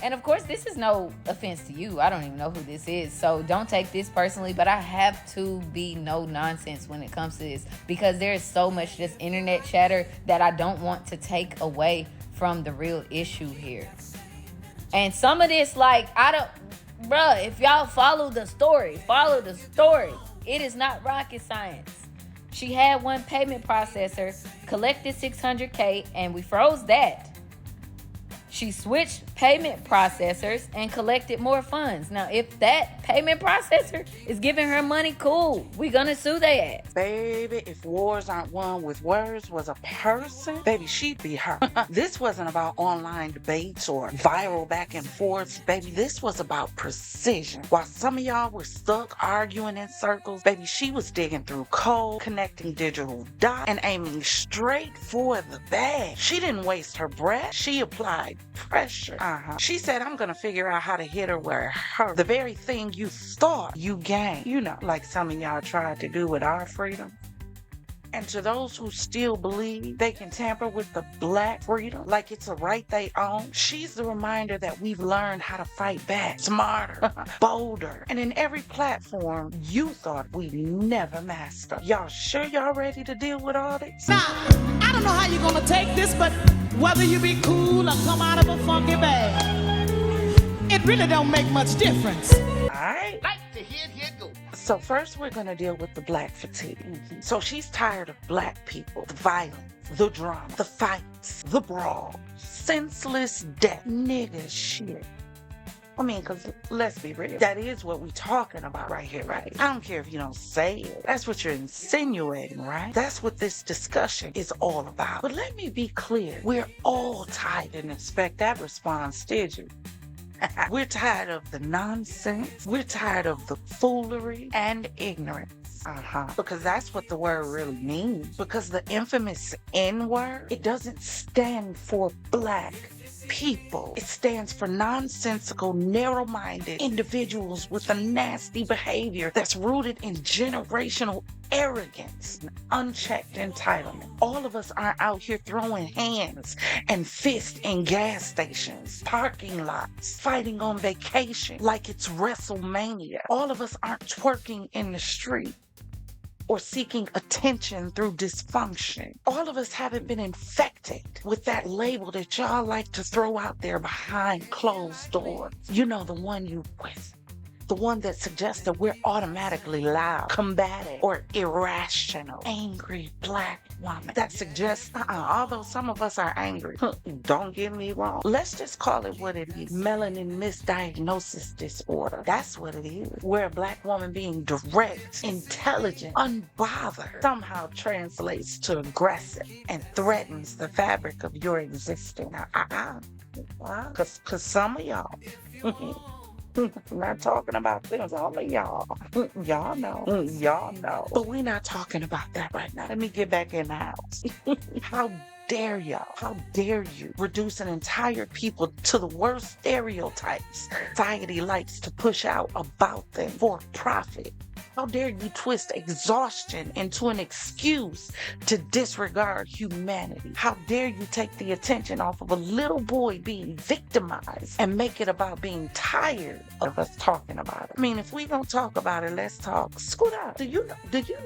And of course, this is no offense to you. I don't even know who this is, so don't take this personally, but I have to be no nonsense when it comes to this, because there is so much just internet chatter that I don't want to take away from the real issue here. And some of this, like, if y'all follow the story. It is not rocket science. She had one payment processor, collected $600K, and we froze that. She switched payment processors and collected more funds. Now, if that payment processor is giving her money, cool. We're gonna sue their ass. Baby, if wars aren't won with words was a person, baby, she'd be her. This wasn't about online debates or viral back and forth. Baby, this was about precision. While some of y'all were stuck arguing in circles, baby, she was digging through code, connecting digital dots, and aiming straight for the bag. She didn't waste her breath. She applied pressure. She said, I'm gonna figure out how to hit her where it hurt. The very thing you thought you gained. You know, like some of y'all tried to do with our freedom. And to those who still believe they can tamper with the black freedom like it's a right they own, she's the reminder that we've learned how to fight back, smarter, bolder, and in every platform you thought we'd never master. Y'all sure y'all ready to deal with all this? Now, I don't know how you're gonna take this, but whether you be cool or come out of a funky bag, it really don't make much difference. Alright. So first we're gonna deal with the black fatigue. So she's tired of black people, the violence, the drama, the fights, the brawl, senseless death, nigga shit. I mean, because let's be real, that is what we're talking about right here, right? I don't care if you don't say it. That's what you're insinuating, right? That's what this discussion is all about. But let me be clear. We're all tired. Didn't expect that response, did you? We're tired of the nonsense. We're tired of the foolery and ignorance. Because that's what the word really means. Because the infamous N-word, it doesn't stand for black people. It stands for nonsensical, narrow-minded individuals with a nasty behavior that's rooted in generational arrogance and unchecked entitlement. All of us aren't out here throwing hands and fists in gas stations, parking lots, fighting on vacation like it's WrestleMania. All of us aren't twerking in the street or seeking attention through dysfunction. All of us haven't been infected with that label that y'all like to throw out there behind closed doors. You know, the one you with. The one that suggests that we're automatically loud, combative, or irrational. Angry black woman. That suggests, although some of us are angry, don't get me wrong. Let's just call it what it is. Melanin misdiagnosis disorder. That's what it is. Where a black woman being direct, intelligent, unbothered, somehow translates to aggressive and threatens the fabric of your existence. Because some of y'all... I'm not talking about things, all of y'all. Y'all know. Y'all know. But we're not talking about that right now. Let me get back in the house. How dare y'all? How dare you reduce an entire people to the worst stereotypes society likes to push out about them for profit? How dare you twist exhaustion into an excuse to disregard humanity? How dare you take the attention off of a little boy being victimized and make it about being tired of us talking about it? I mean, if we don't talk about it, let's talk. Scoot up. Do you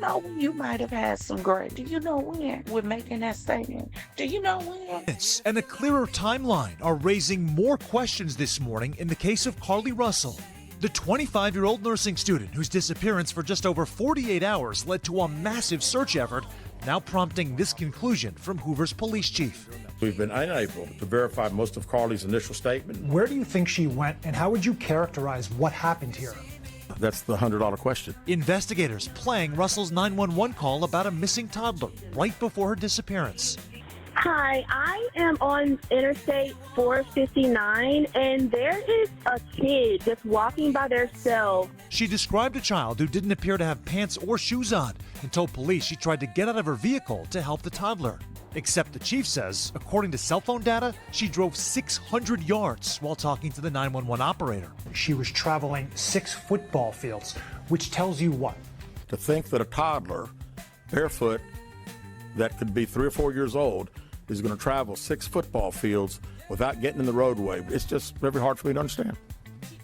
know when you might have had some great? Do you know when we're making that statement? Do you know when? And a clearer timeline are raising more questions this morning in the case of Carly Russell. The 25-year-old nursing student whose disappearance for just over 48 hours led to a massive search effort, now prompting this conclusion from Hoover's police chief. We've been unable to verify most of Carly's initial statement. Where do you think she went, and how would you characterize what happened here? That's the $100 question. Investigators playing Russell's 911 call about a missing toddler right before her disappearance. Hi, I am on Interstate 459, and there is a kid just walking by themselves. She described a child who didn't appear to have pants or shoes on and told police she tried to get out of her vehicle to help the toddler. Except the chief says, according to cell phone data, she drove 600 yards while talking to the 911 operator. She was traveling 6 football fields, which tells you what? To think that a toddler, barefoot, that could be 3 or 4 years old, is going to travel 6 football fields without getting in the roadway. It's just very hard for me to understand.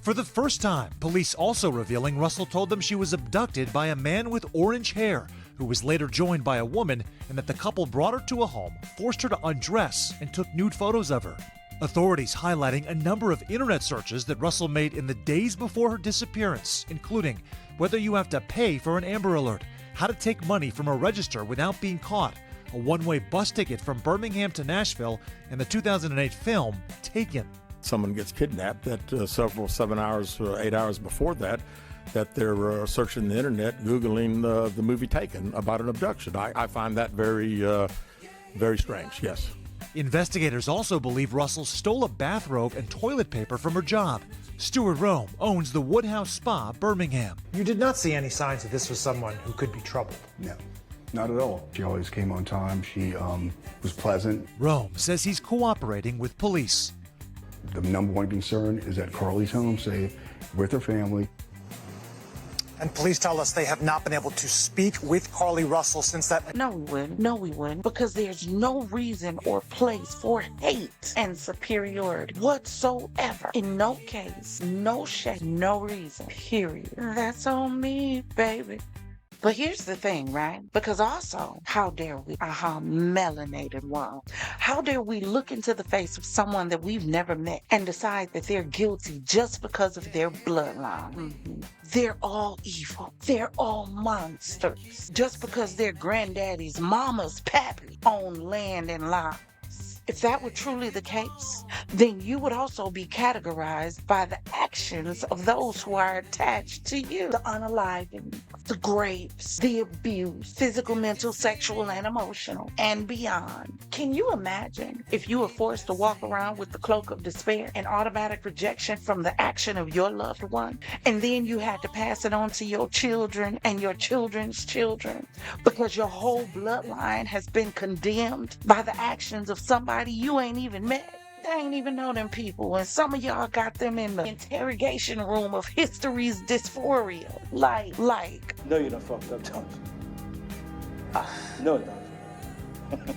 For the first time, police also revealing Russell told them she was abducted by a man with orange hair, who was later joined by a woman, and that the couple brought her to a home, forced her to undress, and took nude photos of her. Authorities highlighting a number of internet searches that Russell made in the days before her disappearance, including whether you have to pay for an Amber Alert, how to take money from a register without being caught, a one-way bus ticket from Birmingham to Nashville in the 2008 film Taken. Someone gets kidnapped that several 7 hours, 8 hours before that they're searching the internet, Googling the movie Taken about an abduction. I find that very, very strange, yes. Investigators also believe Russell stole a bathrobe and toilet paper from her job. Stuart Rome owns the Woodhouse Spa, Birmingham. You did not see any signs that this was someone who could be troubled? No, not at all. She always came on time. She was pleasant. Rome says he's cooperating with police. The number one concern is that Carly's home safe with her family. And police tell us they have not been able to speak with Carly Russell since that... No, we wouldn't. No, we wouldn't. Because there's no reason or place for hate and superiority whatsoever. In no case, no shape, no reason. Period. That's on me, baby. But here's the thing, right? Because also, how dare we, melanated world, how dare we look into the face of someone that we've never met and decide that they're guilty just because of their bloodline? Mm-hmm. They're all evil. They're all monsters. Just because their granddaddy's mama's pappy owned land and lives. If that were truly the case, then you would also be categorized by the actions of those who are attached to you. The unaliving, the grapes, the abuse, physical, mental, sexual, and emotional, and beyond. Can you imagine if you were forced to walk around with the cloak of despair and automatic rejection from the action of your loved one, and then you had to pass it on to your children and your children's children because your whole bloodline has been condemned by the actions of somebody you ain't even met? They ain't even know them people, and some of y'all got them in the interrogation room of history's dysphoria. Like. No, you done fucked up, don't you? No, you don't.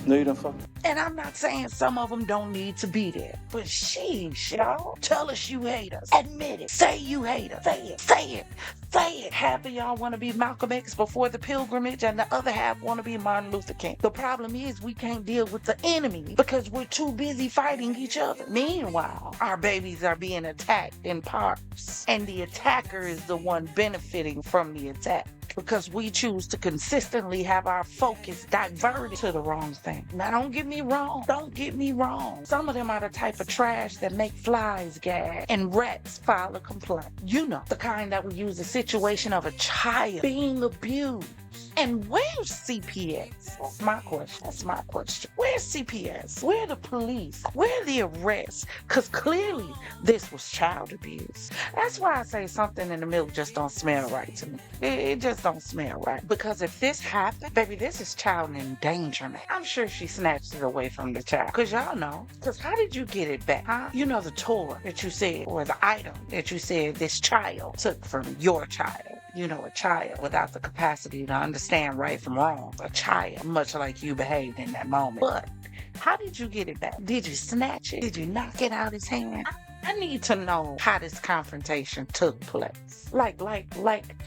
No, you done fucked up. And I'm not saying some of them don't need to be there, but sheesh, y'all. Tell us you hate us. Admit it. Say you hate us. Say it. Say it. Say it. Half of y'all want to be Malcolm X before the pilgrimage, and the other half want to be Martin Luther King. The problem is we can't deal with the enemy because we're too busy fighting each other. Meanwhile, our babies are being attacked in parks, and the attacker is the one benefiting from the attack, because we choose to consistently have our focus diverted to the wrong thing. Now, don't get me wrong. Don't get me wrong. Some of them are the type of trash that make flies gag and rats file a complaint. You know, the kind that would use a situation of a child being abused. And where's CPS? That's my question. Where's CPS? Where the police? Where the arrests? Because clearly this was child abuse. That's why I say something in the milk just don't smell right to me. It just don't smell right. Because if this happened, baby, this is child endangerment. I'm sure she snatched it away from the child. Because y'all know. Because how did you get it back? Huh? You know, the toy that you said, or the item that you said this child took from your child. You know, a child without the capacity to understand right from wrong. A child, much like you behaved in that moment. But how did you get it back? Did you snatch it? Did you knock it out his hand? I need to know how this confrontation took place. Like,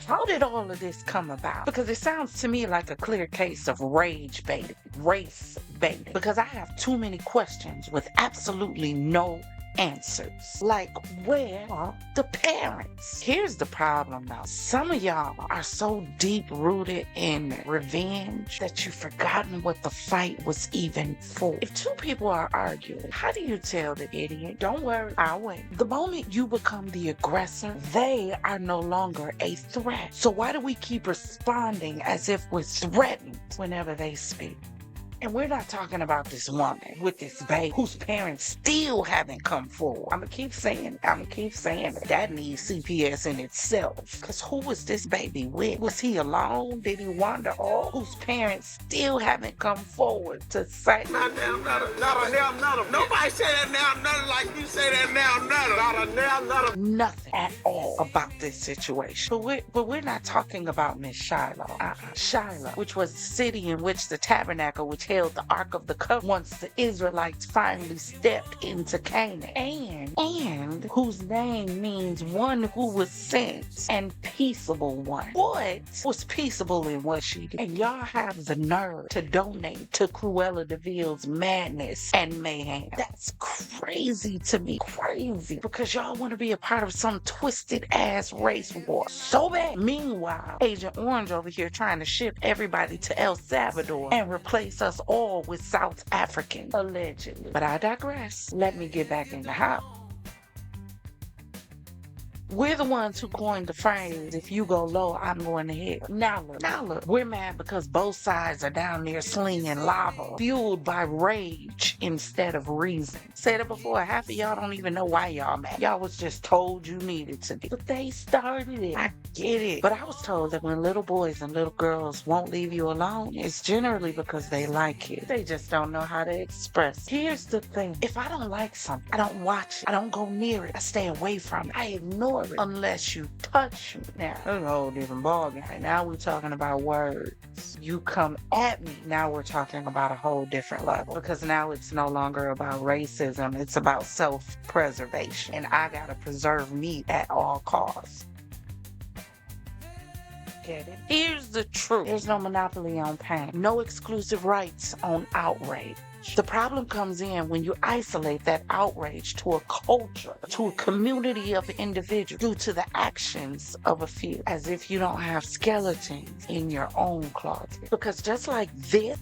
how did all of this come about? Because it sounds to me like a clear case of rage baiting, race baiting. Because I have too many questions with absolutely no answers. Like, where are the parents? Here's the problem now. Some of y'all are so deep rooted in revenge that you've forgotten what the fight was even for. If two people are arguing, how do you tell the idiot, don't worry, I'll wait? The moment you become the aggressor, they are no longer a threat. So why do we keep responding as if we're threatened whenever they speak? And we're not talking about this woman with this baby whose parents still haven't come forward. I'm going to keep saying it. That needs CPS in itself. Because who was this baby with? Was he alone? Did he wander off? Whose parents still haven't come forward to say. Not a now, not a. Nobody say that now, nothing like you say that now, not a now, not a. Nothing at all about this situation. But we're not talking about Miss Shiloh. Shiloh, which was the city in which the tabernacle, which held the Ark of the Covenant once the Israelites finally stepped into Canaan, and whose name means one who was sent and peaceable one. What was peaceable in what she did? And y'all have the nerve to donate to Cruella de Vil's madness and mayhem. That's crazy to me. Crazy. Because because y'all want to be a part of some twisted ass race war so bad. Meanwhile, Agent Orange over here trying to ship everybody to El Salvador and replace us all with South Africans, allegedly. But I digress. Let me get back in the house. We're the ones who coined the phrase, if you go low, I'm going to hell. Now look, we're mad because both sides are down there slinging lava, fueled by rage instead of reason. Said it before, half of y'all don't even know why y'all mad. Y'all was just told you needed to be. But they started it. I get it. But I was told that when little boys and little girls won't leave you alone, it's generally because they like you. They just don't know how to express. Here's the thing. If I don't like something, I don't watch it. I don't go near it. I stay away from it. I ignore it unless you touch me. Now, that's a whole different ballgame. Now we're talking about words. You come at me. Now we're talking about a whole different level. Because now it's no longer about racism. It's about self-preservation. And I gotta preserve me at all costs. Get it? Here's the truth. There's no monopoly on pain. No exclusive rights on outrage. The problem comes in when you isolate that outrage to a culture, to a community of individuals due to the actions of a few, as if you don't have skeletons in your own closet. Because just like this,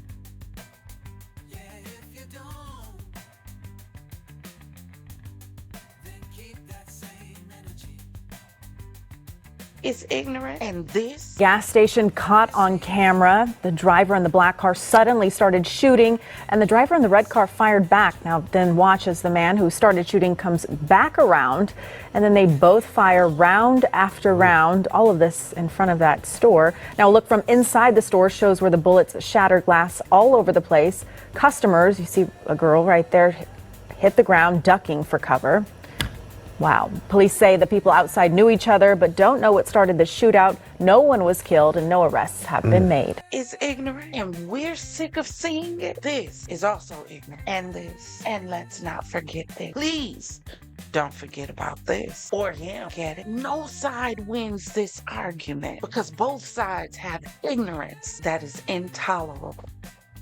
is ignorant, and this gas station caught on camera. The driver in the black car suddenly started shooting, and the driver in the red car fired back. Now then watch as the man who started shooting comes back around, and then they both fire round after round, all of this in front of that store. Now a look from inside the store shows where the bullets shattered glass all over the place. Customers, you see a girl right there, hit the ground ducking for cover. Wow. Police say the people outside knew each other but don't know what started the shootout. No one was killed and no arrests have been made. Is ignorant, and we're sick of seeing it. This is also ignorant, and this. And let's not forget this. Please don't forget about this or him. Get it? No side wins this argument because both sides have ignorance that is intolerable.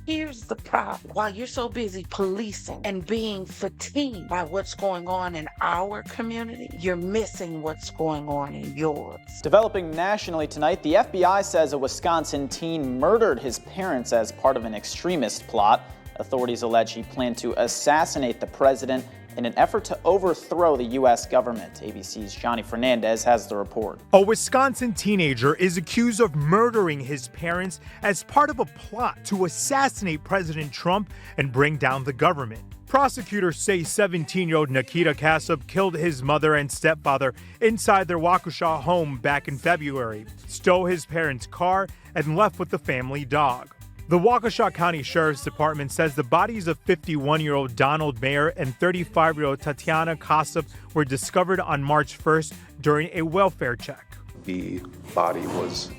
Here's the problem. While you're so busy policing and being fatigued by what's going on in our community, you're missing what's going on in yours. Developing nationally tonight, the FBI says a Wisconsin teen murdered his parents as part of an extremist plot. Authorities allege he planned to assassinate the president in an effort to overthrow the U.S. government. ABC's Johnny Fernandez has the report. A Wisconsin teenager is accused of murdering his parents as part of a plot to assassinate President Trump and bring down the government. Prosecutors say 17-year-old Nikita Kasub killed his mother and stepfather inside their Waukesha home back in February, stole his parents' car, and left with the family dog. The Waukesha County Sheriff's Department says the bodies of 51-year-old Donald Mayer and 35-year-old Tatiana Kasub were discovered on March 1st during a welfare check. The body was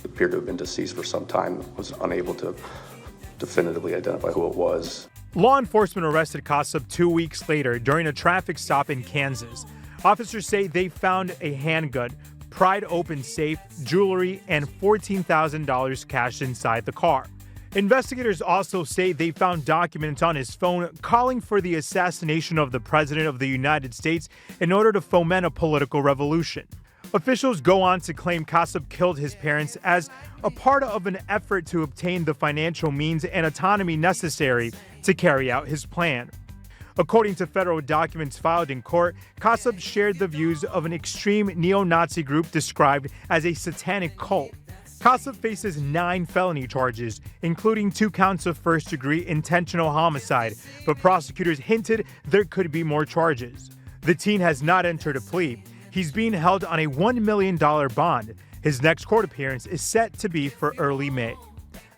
appeared to have been deceased for some time, was unable to definitively identify who it was. Law enforcement arrested Kasub 2 weeks later during a traffic stop in Kansas. Officers say they found a handgun, pried open safe, jewelry, and $14,000 cash inside the car. Investigators also say they found documents on his phone calling for the assassination of the President of the United States in order to foment a political revolution. Officials go on to claim Kasub killed his parents as a part of an effort to obtain the financial means and autonomy necessary to carry out his plan. According to federal documents filed in court, Kasub shared the views of an extreme neo-Nazi group described as a satanic cult. Kasub faces 9 felony charges, including 2 counts of first-degree intentional homicide, but prosecutors hinted there could be more charges. The teen has not entered a plea. He's being held on a $1 million bond. His next court appearance is set to be for early May.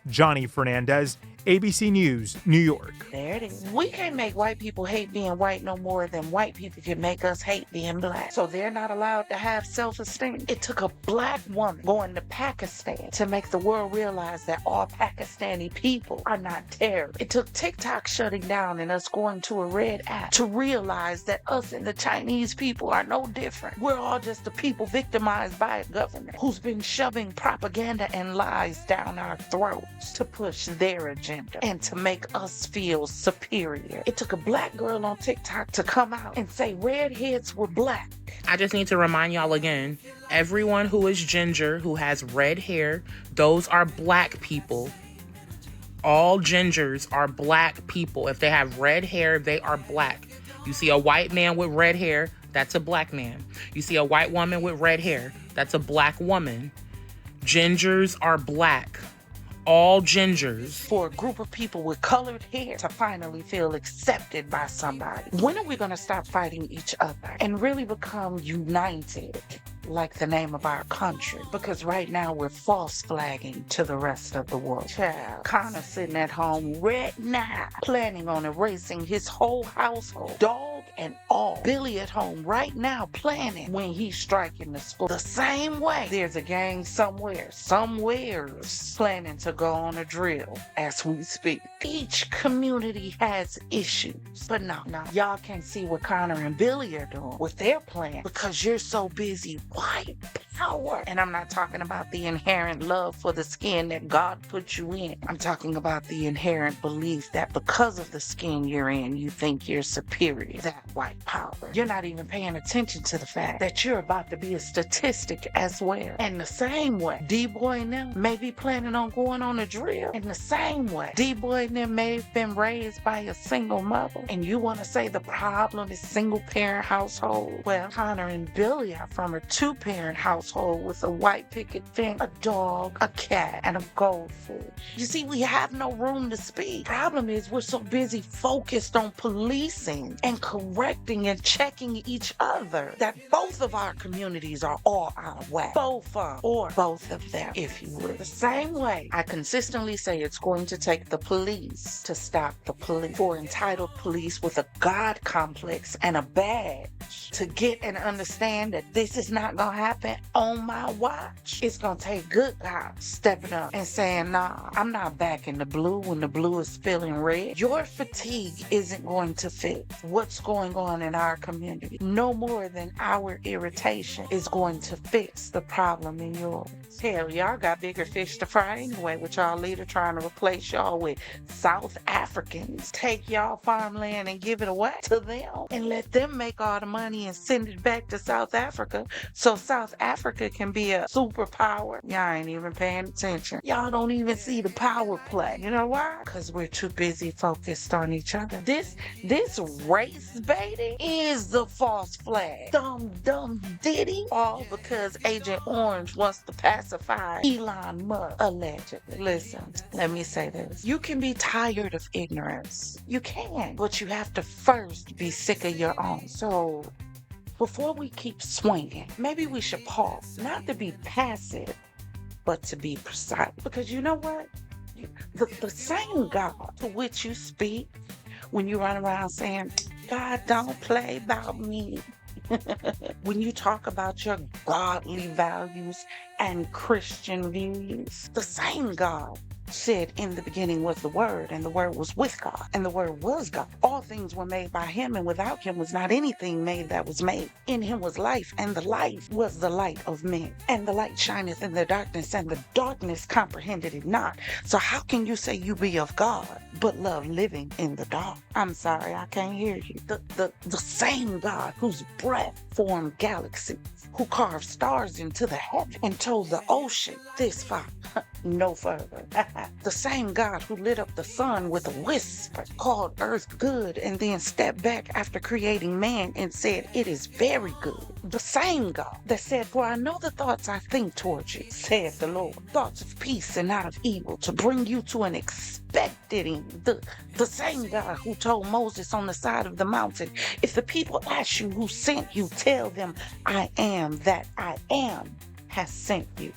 Johnny Fernandez, ABC News, New York. There it is. We can't make white people hate being white no more than white people can make us hate being black. So they're not allowed to have self-esteem. It took a black woman going to Pakistan to make the world realize that all Pakistani people are not terrorists. It took TikTok shutting down and us going to a red app to realize that us and the Chinese people are no different. We're all just the people victimized by a government who's been shoving propaganda and lies down our throats to push their agenda. agenda and to make us feel superior. It took a black girl on TikTok to come out and say redheads were black. I just need to remind y'all again, everyone who is ginger, who has red hair, those are black people. All gingers are black people. If they have red hair, they are black. You see a white man with red hair, that's a black man. You see a white woman with red hair, that's a black woman. Gingers are black. All gingers. For a group of people with colored hair to finally feel accepted by somebody. When are we going to stop fighting each other and really become united, like the name of our country? Because right now we're false flagging to the rest of the world. Child, Connor sitting at home right now, planning on erasing his whole household, dog and all. Billy at home right now, planning when he's striking the school. The same way, there's a gang somewhere's planning to go on a drill as we speak. Each community has issues, but no, y'all can't see what Connor and Billy are doing with their plan because you're so busy white power. And I'm not talking about the inherent love for the skin that God put you in. I'm talking about the inherent belief that because of the skin you're in, you think you're superior. That white power. You're not even paying attention to the fact that you're about to be a statistic as well. And the same way, D-Boy and them may be planning on going on a drill. In the same way, D-Boy and them may have been raised by a single mother. And you want to say the problem is single parent household? Well, Connor and Billy are from a 2-parent household with a white picket fence, a dog, a cat, and a goldfish. You see, we have no room to speak. Problem is we're so busy focused on policing and correcting and checking each other that both of our communities are all out of whack. Both of them, if you will. The same way I consistently say it's going to take the police to stop the police. For entitled police with a God complex and a badge to get and understand that this is not gonna happen on my watch. It's gonna take good cops stepping up and saying, nah, I'm not backing the blue when the blue is feeling red. Your fatigue isn't going to fix what's going on in our community. No more than our irritation is going to fix the problem in yours. Hell, y'all got bigger fish to fry anyway with y'all leader trying to replace y'all with South Africans. Take y'all farmland and give it away to them and let them make all the money and send it back to South Africa so South Africa can be a superpower. Y'all ain't even paying attention. Y'all don't even see the power play. You know why? Because we're too busy focused on each other. This race baiting is the false flag. Dumb Diddy. All because Agent Orange wants to pacify Elon Musk, allegedly. Listen, let me say this. You can be tired of ignorance. You can. But you have to first be sick of your own. So before we keep swinging, maybe we should pause. Not to be passive, but to be precise. Because you know what? The same God to which you speak when you run around saying, God don't play about me. When you talk about your godly values and Christian views, the same God said in the beginning was the Word, and the Word was with God, and the Word was God. All things were made by Him, and without Him was not anything made that was made. In Him was life, and the life was the light of men. And the light shineth in the darkness, and the darkness comprehended it not. So how can you say you be of God, but love living in the dark? I'm sorry, I can't hear you. The same God whose breath formed galaxies, who carved stars into the heaven and told the ocean this far, no further. The same God who lit up the sun with a whisper, called earth good, and then stepped back after creating man and said, it is very good. The same God that said, for I know the thoughts I think towards you, saith the Lord, thoughts of peace and not of evil, to bring you to an expected end. The same God who told Moses on the side of the mountain, if the people ask you who sent you, tell them, I am that I am has sent you.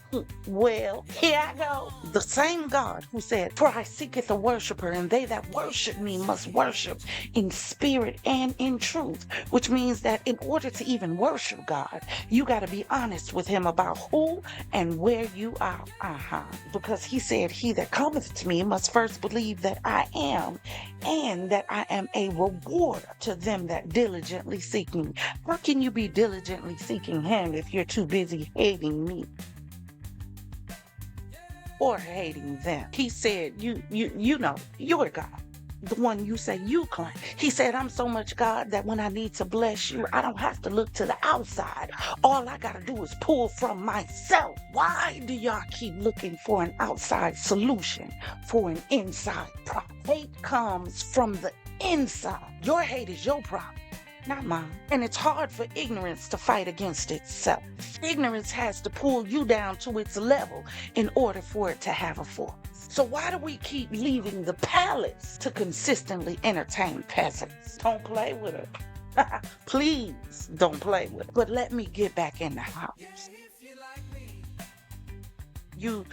Well, here I go. The same God who said, for I seeketh a worshiper, and they that worship me must worship in spirit and in truth, which means that in order to even worship God, you got to be honest with Him about who and where you are. Because He said, he that cometh to me must first believe that I am, and that I am a rewarder to them that diligently seek me. How can you be diligently seeking Him if you're too busy hating me? or hating them. He said, you know, you're God. The one you say you claim. He said, I'm so much God that when I need to bless you, I don't have to look to the outside. All I gotta do is pull from myself. Why do y'all keep looking for an outside solution for an inside problem? Hate comes from the inside. Your hate is your problem, not mine. And it's hard for ignorance to fight against itself. Ignorance has to pull you down to its level in order for it to have a force. So why do we keep leaving the palace to consistently entertain peasants? Don't play with it. Please don't play with it. But let me get back in the house. You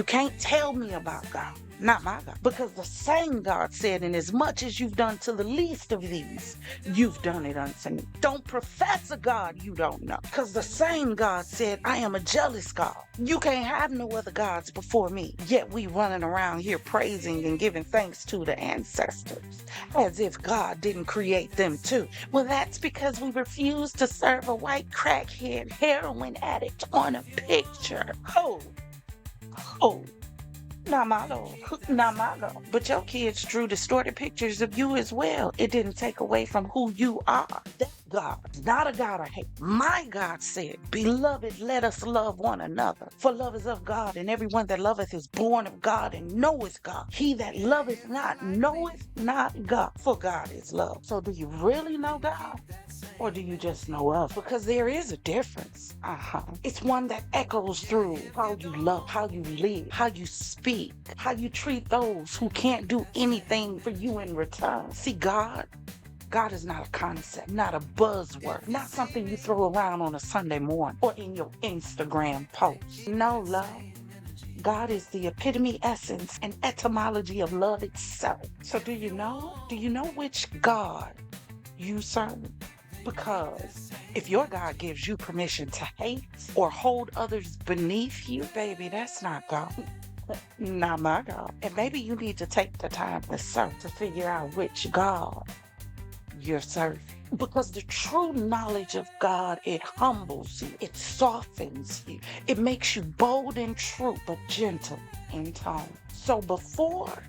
can't tell me about God. Not my God. Because the same God said, in as much as you've done to the least of these, you've done it unto me. Don't profess a God you don't know. Because the same God said, I am a jealous God. You can't have no other gods before me. Yet we running around here praising and giving thanks to the ancestors, as if God didn't create them too. Well, that's because we refuse to serve a white crackhead heroin addict on a picture. Oh. Not my Lord. Not my God. But your kids drew distorted pictures of you as well. It didn't take away from who you are. That God is not a God of hate. My God said, Beloved, let us love one another. For love is of God, and everyone that loveth is born of God and knoweth God. He that loveth not knoweth not God. For God is love. So do you really know God? Or do you just know of? Because there is a difference. It's one that echoes through how you love, how you live, how you speak, how you treat those who can't do anything for you in return. See, God is not a concept, not a buzzword, not something you throw around on a Sunday morning or in your Instagram post. No, love. God is the epitome, essence, and etymology of love itself. So do you know? Do you know which God you serve? Because if your God gives you permission to hate or hold others beneath you, baby, that's not God. Not my God. And maybe you need to take the time to search to figure out which God you're serving. Because the true knowledge of God, it humbles you. It softens you. It makes you bold in truth, but gentle in tone. So before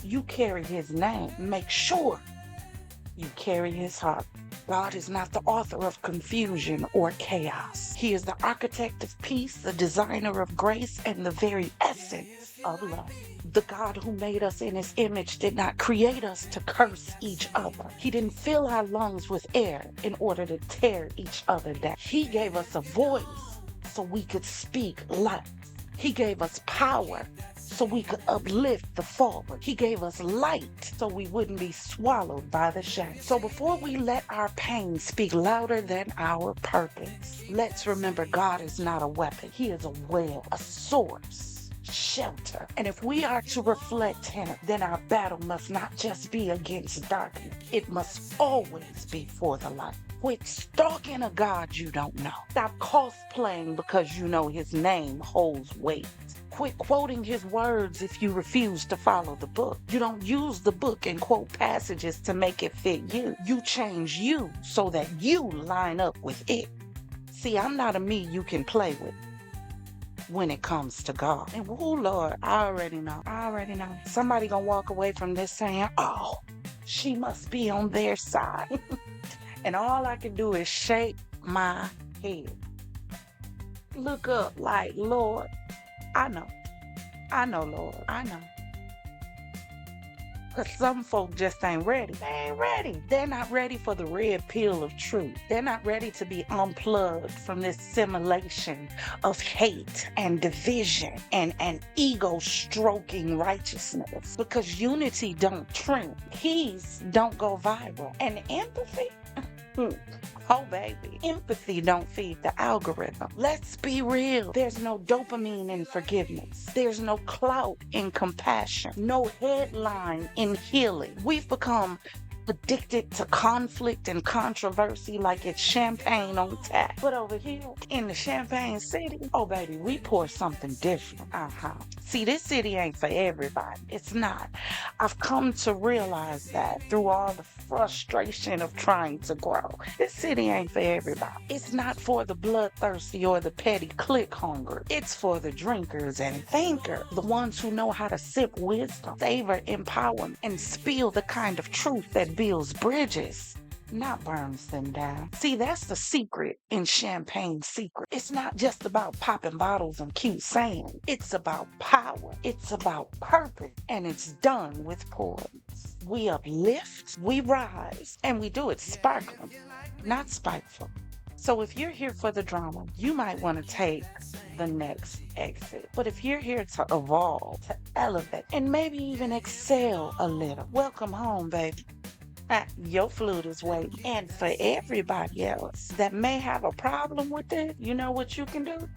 you carry his name, make sure you carry his heart. God is not the author of confusion or chaos. He is the architect of peace, the designer of grace, and the very essence of love. The God who made us in his image did not create us to curse each other. He didn't fill our lungs with air in order to tear each other down. He gave us a voice so we could speak life. He gave us power so we could uplift the forward. He gave us light so we wouldn't be swallowed by the shadow. So before we let our pain speak louder than our purpose, let's remember God is not a weapon. He is a well, a source, shelter. And if we are to reflect him, then our battle must not just be against darkness. It must always be for the light. Quit stalking a God you don't know. Stop cosplaying because you know his name holds weight. Quit quoting his words if you refuse to follow the book. You don't use the book and quote passages to make it fit you. You change you so that you line up with it. See, I'm not a me you can play with when it comes to God. And oh Lord, I already know. Somebody gonna walk away from this saying, oh, she must be on their side. And all I can do is shake my head. Look up like, Lord, I know, Lord, I know. Because some folk just ain't ready. They ain't ready. They're not ready for the red pill of truth. They're not ready to be unplugged from this simulation of hate and division and ego-stroking righteousness. Because unity don't trend. Peace don't go viral. And empathy? Oh, baby. Empathy don't feed the algorithm. Let's be real. There's no dopamine in forgiveness. There's no clout in compassion. No headline in healing. We've become addicted to conflict and controversy like it's champagne on tap. But over here in the Champagne City, oh baby, we pour something different. See, this city ain't for everybody. It's not. I've come to realize that through all the frustration of trying to grow. This city ain't for everybody. It's not for the bloodthirsty or the petty click hungry. It's for the drinkers and thinkers, the ones who know how to sip wisdom, savor empowerment, and spill the kind of truth that builds bridges, not burns them down. See, that's the secret in Champagne Secretzz. It's not just about popping bottles and cute saying. It's about power. It's about purpose. And it's done with poise. We uplift, we rise, and we do it sparkling, not spiteful. So if you're here for the drama, you might want to take the next exit. But if you're here to evolve, to elevate, and maybe even excel a little, welcome home, baby. Your flute is waiting. And for everybody else that may have a problem with it, you know what you can do?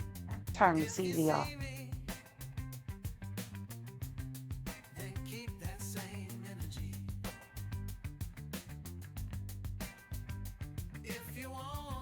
Turn the TV off. If you want